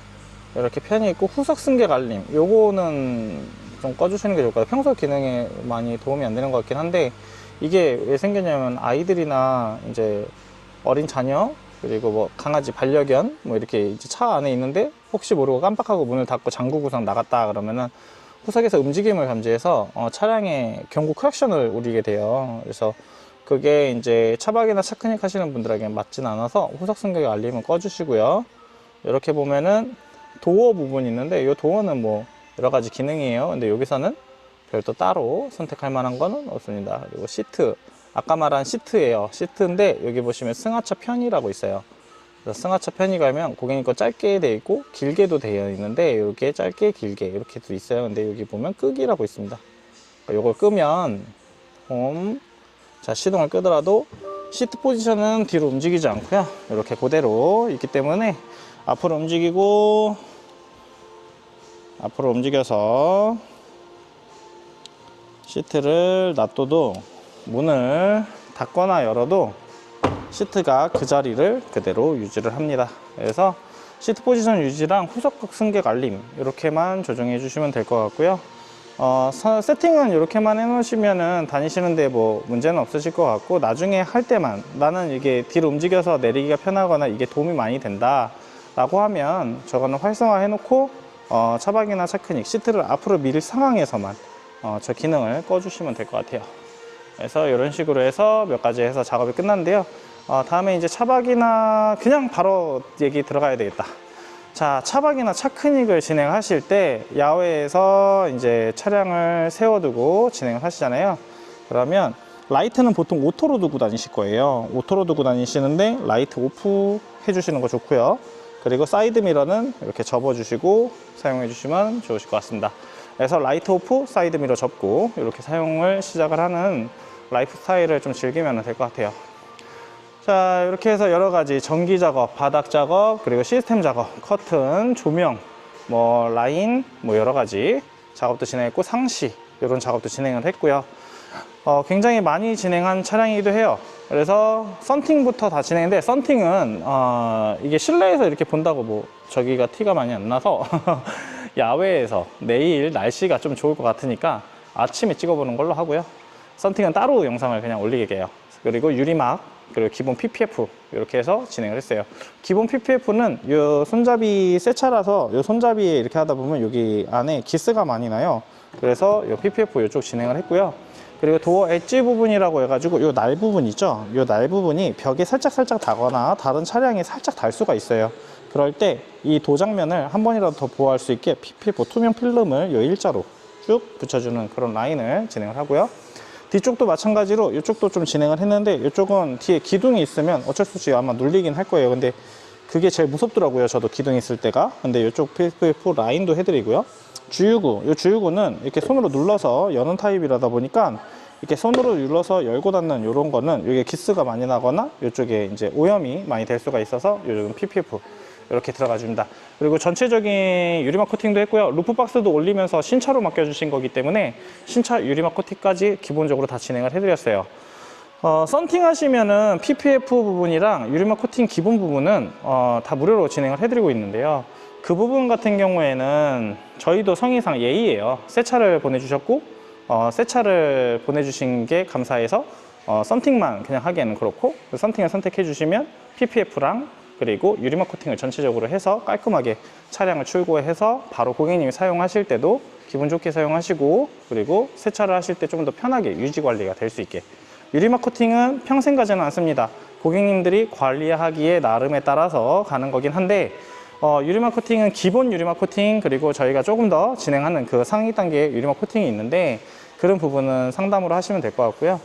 이렇게 편이 있고 후석 승객 알림, 요거는 좀 꺼주시는 게 좋을 것 같아요. 평소 기능에 많이 도움이 안 되는 것 같긴 한데, 이게 왜 생겼냐면 아이들이나 이제 어린 자녀, 그리고 뭐 강아지 반려견 뭐 이렇게 이제 차 안에 있는데 혹시 모르고 깜빡하고 문을 닫고 잠그고선 나갔다 그러면은 후석에서 움직임을 감지해서 차량에 경고 크랙션을 울리게 돼요. 그래서 그게 이제 차박이나 차크닉 하시는 분들에게 맞진 않아서 후석 승객 알림은 꺼주시고요. 이렇게 보면은 도어 부분이 있는데 이 도어는 뭐 여러 가지 기능이에요. 근데 여기서는 별도 따로 선택할 만한 거는 없습니다. 그리고 시트, 아까 말한 시트예요. 시트인데 여기 보시면 승하차 편의라고 있어요. 그래서 승하차 편의 가면 고객님 거 짧게 돼 있고 길게도 되어 있는데 이렇게 짧게 길게 이렇게도 있어요. 근데 여기 보면 끄기라고 있습니다. 이걸 끄면 자, 시동을 끄더라도 시트 포지션은 뒤로 움직이지 않고요. 이렇게 그대로 있기 때문에 앞으로 움직이고 앞으로 움직여서 시트를 놔둬도 문을 닫거나 열어도 시트가 그 자리를 그대로 유지를 합니다. 그래서 시트 포지션 유지랑 후석 승객 알림 이렇게만 조정해 주시면 될 것 같고요. 세팅은 이렇게만 해 놓으시면은 다니시는데 뭐 문제는 없으실 것 같고, 나중에 할 때만 나는 이게 뒤로 움직여서 내리기가 편하거나 이게 도움이 많이 된다 라고 하면 저거는 활성화 해 놓고 차박이나 차크닉 시트를 앞으로 밀 상황에서만 저 기능을 꺼 주시면 될 것 같아요. 그래서 이런 식으로 해서 몇 가지 해서 작업이 끝났는데요. 다음에 이제 차박이나 그냥 바로 얘기 들어가야 되겠다. 자, 차박이나 차크닉을 진행하실 때 야외에서 이제 차량을 세워두고 진행을 하시잖아요. 그러면 라이트는 보통 오토로 두고 다니실 거예요. 오토로 두고 다니시는데 라이트 오프 해주시는 거 좋고요. 그리고 사이드 미러는 이렇게 접어주시고 사용해 주시면 좋으실 것 같습니다. 그래서 라이트 오프, 사이드 미러 접고 이렇게 사용을 시작을 하는 라이프 스타일을 좀 즐기면 될 것 같아요. 자, 이렇게 해서 여러 가지 전기 작업, 바닥 작업, 그리고 시스템 작업, 커튼, 조명, 뭐 라인, 뭐 여러 가지 작업도 진행했고 상시 이런 작업도 진행을 했고요. 굉장히 많이 진행한 차량이기도 해요. 그래서 썬팅부터 다 진행했는데, 썬팅은 이게 실내에서 이렇게 본다고 뭐 저기가 티가 많이 안 나서 야외에서 내일 날씨가 좀 좋을 것 같으니까 아침에 찍어보는 걸로 하고요. 썬팅은 따로 영상을 그냥 올리게 해요. 그리고 유리막, 그리고 기본 PPF 이렇게 해서 진행을 했어요. 기본 PPF는 이 손잡이 새 차라서 이 손잡이에 이렇게 하다 보면 여기 안에 기스가 많이 나요. 그래서 이 PPF 이쪽 진행을 했고요. 그리고 도어 엣지 부분이라고 해가지고 이 날 부분 있죠? 이 날 부분이 벽에 살짝 닿거나 다른 차량에 살짝 닿을 수가 있어요. 그럴 때 이 도장면을 한 번이라도 더 보호할 수 있게 PPF 투명 필름을 이 일자로 쭉 붙여주는 그런 라인을 진행을 하고요. 뒤쪽도 마찬가지로 이쪽도 좀 진행을 했는데, 이쪽은 뒤에 기둥이 있으면 어쩔 수 없이 아마 눌리긴 할 거예요. 근데 그게 제일 무섭더라고요, 저도 기둥이 있을 때가. 근데 이쪽 PPF 라인도 해드리고요. 주유구, 이 주유구는 이렇게 손으로 눌러서 여는 타입이라다 보니까 이렇게 손으로 눌러서 열고 닫는 이런 거는 이게 기스가 많이 나거나 이쪽에 이제 오염이 많이 될 수가 있어서 요즘 PPF 이렇게 들어가 줍니다. 그리고 전체적인 유리막 코팅도 했고요. 루프박스도 올리면서 신차로 맡겨주신 거기 때문에 신차 유리막 코팅까지 기본적으로 다 진행을 해드렸어요. 썬팅 하시면은 PPF 부분이랑 유리막 코팅 기본 부분은 다 무료로 진행을 해드리고 있는데요. 그 부분 같은 경우에는 저희도 성의상 예의예요. 새 차를 보내주셨고 새 차를 보내주신 게 감사해서 썬팅만 그냥 하기에는 그렇고, 썬팅을 선택해 주시면 PPF랑 그리고 유리막 코팅을 전체적으로 해서 깔끔하게 차량을 출고해서 바로 고객님이 사용하실 때도 기분 좋게 사용하시고, 그리고 세차를 하실 때 좀 더 편하게 유지 관리가 될 수 있게. 유리막 코팅은 평생 가지는 않습니다. 고객님들이 관리하기에 나름에 따라서 가는 거긴 한데, 유리막 코팅은 기본 유리막 코팅, 그리고 저희가 조금 더 진행하는 그 상위 단계의 유리막 코팅이 있는데, 그런 부분은 상담으로 하시면 될 것 같고요.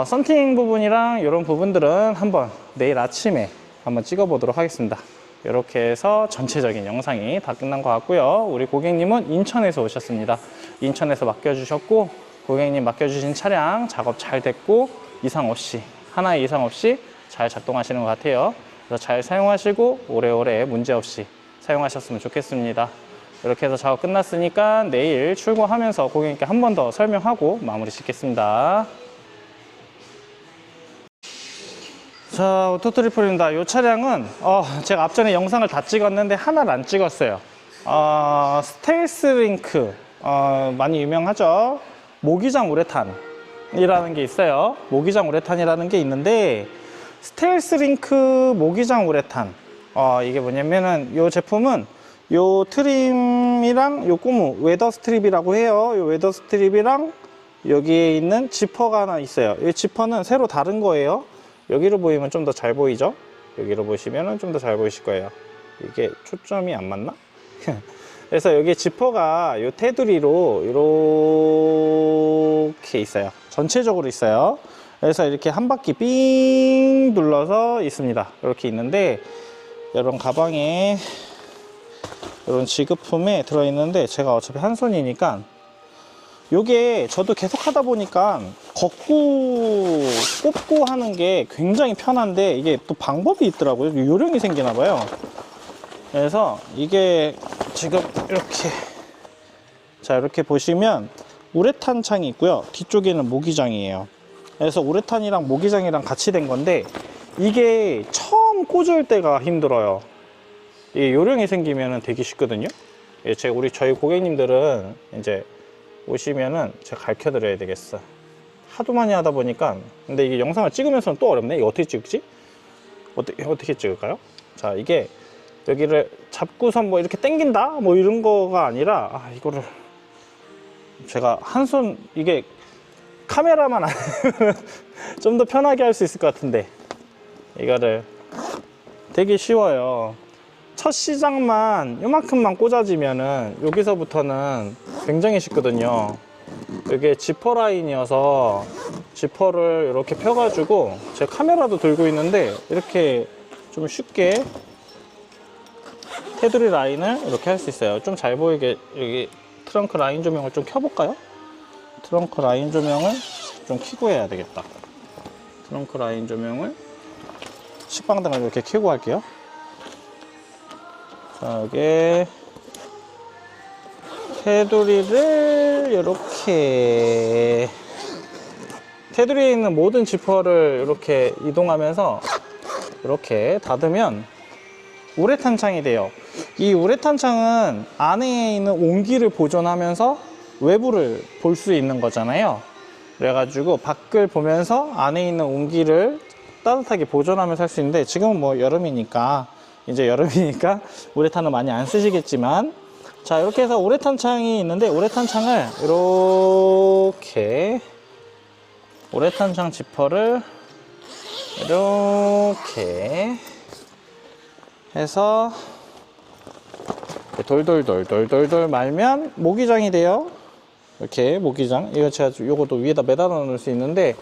썬팅 부분이랑 이런 부분들은 한번 내일 아침에 한번 찍어 보도록 하겠습니다. 이렇게 해서 전체적인 영상이 다 끝난 것 같고요. 우리 고객님은 인천에서 오셨습니다. 인천에서 맡겨주셨고, 고객님 맡겨주신 차량 작업 잘 됐고, 이상 없이, 하나의 이상 없이 잘 작동하시는 것 같아요. 그래서 잘 사용하시고 오래오래 문제없이 사용하셨으면 좋겠습니다. 이렇게 해서 작업 끝났으니까 내일 출고하면서 고객님께 한 번 더 설명하고 마무리 짓겠습니다. 자, 오토트리플입니다. 이 차량은 제가 앞전에 영상을 다 찍었는데 하나를 안 찍었어요. 스텔스 링크, 많이 유명하죠. 모기장 우레탄이라는 게 있어요. 모기장 우레탄이라는 게 있는데, 스텔스 링크 모기장 우레탄, 이게 뭐냐면은 이 제품은 요 트림이랑 요 고무 웨더 스트립이라고 해요. 요 웨더 스트립이랑 여기에 있는 지퍼가 하나 있어요. 이 지퍼는 새로 다른 거예요. 여기로 보이면 좀 더 잘 보이죠? 여기로 보시면 좀 더 잘 보이실 거예요. 이게 초점이 안 맞나? 그래서 여기 지퍼가 요 테두리로 이렇게 있어요. 전체적으로 있어요. 그래서 이렇게 한 바퀴 삥 둘러서 있습니다. 이렇게 있는데 이런 가방에 이런 지급품에 들어있는데 제가 어차피 한 손이니까 요게 저도 계속 하다 보니까 걷고 꼽고 하는 게 굉장히 편한데 이게 또 방법이 있더라고요. 요령이 생기나 봐요. 그래서 이게 지금 이렇게 자 이렇게 보시면 우레탄 창이 있고요. 뒤쪽에는 모기장이에요. 그래서 우레탄이랑 모기장이랑 같이 된 건데 이게 처음 꽂을 때가 힘들어요. 이 요령이 생기면 되게 쉽거든요. 저희 고객님들은 이제 오시면은 제가 가르쳐 드려야 되겠어. 하도 많이 하다 보니까. 근데 이게 영상을 찍으면서는 또 어렵네. 이거 어떻게 찍지? 어떻게 찍을까요? 자, 이게 여기를 잡고선 뭐 이렇게 당긴다? 뭐 이런 거가 아니라, 이거를 제가 한 손, 이게 카메라만 안 좀 더 편하게 할 수 있을 것 같은데. 이거를 되게 쉬워요. 첫 시작만 요만큼만 꽂아지면은 여기서부터는 굉장히 쉽거든요. 이게 지퍼 라인이어서 지퍼를 이렇게 펴가지고 제가 카메라도 들고 있는데 이렇게 좀 쉽게 테두리 라인을 이렇게 할 수 있어요. 좀 잘 보이게 여기 트렁크 라인 조명을 좀 켜볼까요? 트렁크 라인 조명을 좀 켜고 해야 되겠다. 트렁크 라인 조명을 식빵등을 이렇게 켜고 할게요. 자, 여기 테두리를 이렇게 테두리에 있는 모든 지퍼를 이렇게 이동하면서 이렇게 닫으면 우레탄 창이 돼요. 이 우레탄 창은 안에 있는 온기를 보존하면서 외부를 볼 수 있는 거잖아요. 그래가지고 밖을 보면서 안에 있는 온기를 따뜻하게 보존하면서 할 수 있는데 지금은 뭐 여름이니까 이제 여름이니까 우레탄은 많이 안 쓰시겠지만 자 이렇게 해서 우레탄 창이 있는데 우레탄 창을 이렇게 우레탄 창 지퍼를 이렇게 해서 돌돌돌 말면 모기장이 돼요. 이렇게 모기장 이거 제가 요것도 위에다 매달아 놓을 수 있는데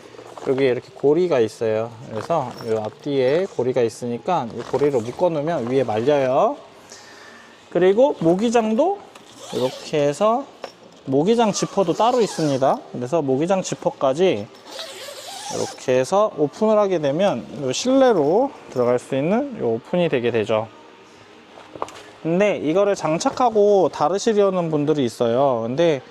여기 이렇게 고리가 있어요. 그래서 이 앞뒤에 고리가 있으니까 이 고리로 묶어 놓으면 위에 말려요. 그리고 모기장도 이렇게 해서 모기장 지퍼도 따로 있습니다. 그래서 모기장 지퍼까지 이렇게 해서 오픈을 하게 되면 이 실내로 들어갈 수 있는 이 오픈이 되게 되죠. 근데 이거를 장착하고 다루시려는 분들이 있어요. 근데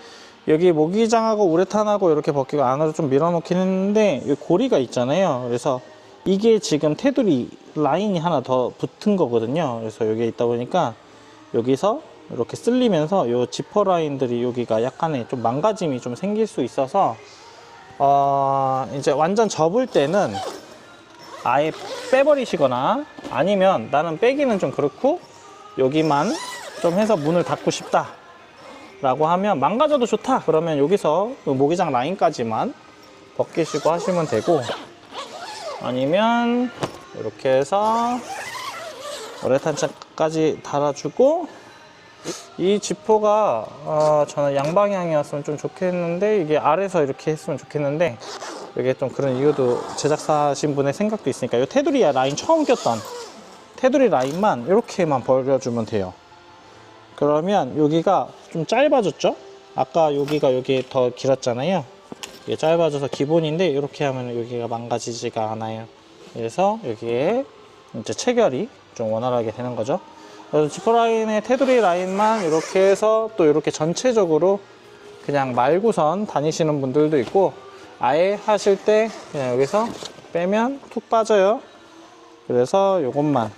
여기 모기장하고 우레탄하고 이렇게 벗기고 안으로 좀 밀어놓긴 했는데 여기 고리가 있잖아요. 그래서 이게 지금 테두리 라인이 하나 더 붙은 거거든요. 그래서 여기에 있다 보니까 여기서 이렇게 쓸리면서 이 지퍼 라인들이 여기가 약간의 좀 망가짐이 좀 생길 수 있어서 이제 완전 접을 때는 아예 빼버리시거나 아니면 나는 빼기는 좀 그렇고 여기만 좀 해서 문을 닫고 싶다 라고 하면 망가져도 좋다 그러면 여기서 모기장 라인까지만 벗기시고 하시면 되고 아니면 이렇게 해서 우레탄 창까지 달아주고 이 지퍼가 저는 양방향이었으면 좀 좋겠는데 이게 아래서 이렇게 했으면 좋겠는데 이게 좀 그런 이유도 제작사신 분의 생각도 있으니까 이 테두리 라인 처음 꼈던 테두리 라인만 이렇게만 벌려주면 돼요. 그러면 여기가 좀 짧아졌죠? 아까 여기가 여기 더 길었잖아요. 이게 짧아져서 기본인데 이렇게 하면 여기가 망가지지가 않아요. 그래서 여기에 이제 체결이 좀 원활하게 되는 거죠. 그래서 지퍼 라인의 테두리 라인만 이렇게 해서 또 이렇게 전체적으로 그냥 말고선 다니시는 분들도 있고 아예 하실 때 그냥 여기서 빼면 툭 빠져요. 그래서 이것만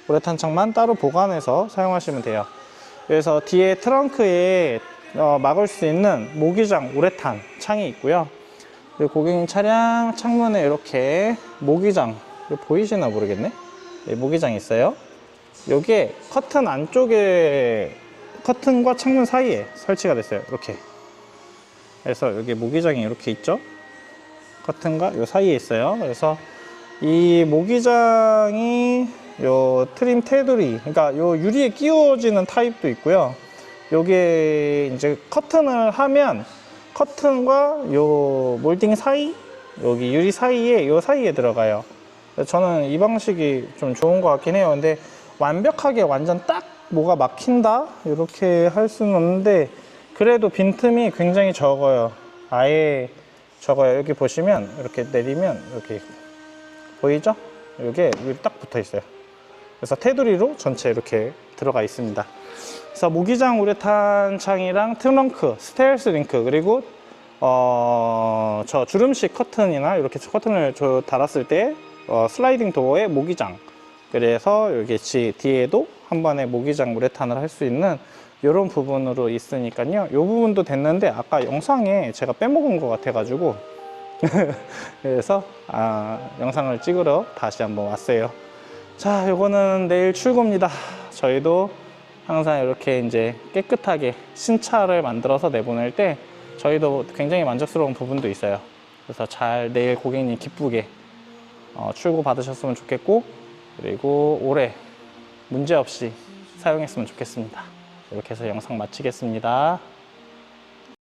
우레탄 창만 따로 보관해서 사용하시면 돼요. 그래서 뒤에 트렁크에 막을 수 있는 모기장 우레탄 창이 있고요. 그리고 고객님 차량 창문에 이렇게 모기장 보이시나 모르겠네. 네, 모기장이 있어요. 요게 커튼 안쪽에, 커튼과 창문 사이에 설치가 됐어요. 이렇게. 그래서 여기 모기장이 이렇게 있죠. 커튼과 요 사이에 있어요. 그래서 이 모기장이 요 트림 테두리, 그러니까 요 유리에 끼워지는 타입도 있고요. 요게 이제 커튼을 하면 커튼과 요 몰딩 사이, 여기 유리 사이에, 요 사이에 들어가요. 저는 이 방식이 좀 좋은 것 같긴 해요. 근데 완벽하게 완전 딱 뭐가 막힌다 이렇게 할 수는 없는데, 그래도 빈틈이 굉장히 적어요. 아예 적어요. 여기 보시면 이렇게 내리면 이렇게 보이죠? 이게 여기 딱 붙어 있어요. 그래서 테두리로 전체 이렇게 들어가 있습니다. 그래서 모기장 우레탄 창이랑 트렁크, 스테일스 링크, 그리고 저 주름식 커튼이나 이렇게 커튼을 달았을 때 슬라이딩 도어에 모기장, 그래서 여기 뒤에도 한 번에 모기장 우레탄을 할 수 있는 이런 부분으로 있으니까요. 이 부분도 됐는데 아까 영상에 제가 빼먹은 것 같아 가지고 그래서 영상을 찍으러 다시 한번 왔어요. 자, 요거는 내일 출고입니다. 저희도 항상 이렇게 이제 깨끗하게 신차를 만들어서 내보낼 때 저희도 굉장히 만족스러운 부분도 있어요. 그래서 잘 내일 고객님 기쁘게 출고 받으셨으면 좋겠고, 그리고 올해 문제없이 사용했으면 좋겠습니다. 이렇게 해서 영상 마치겠습니다.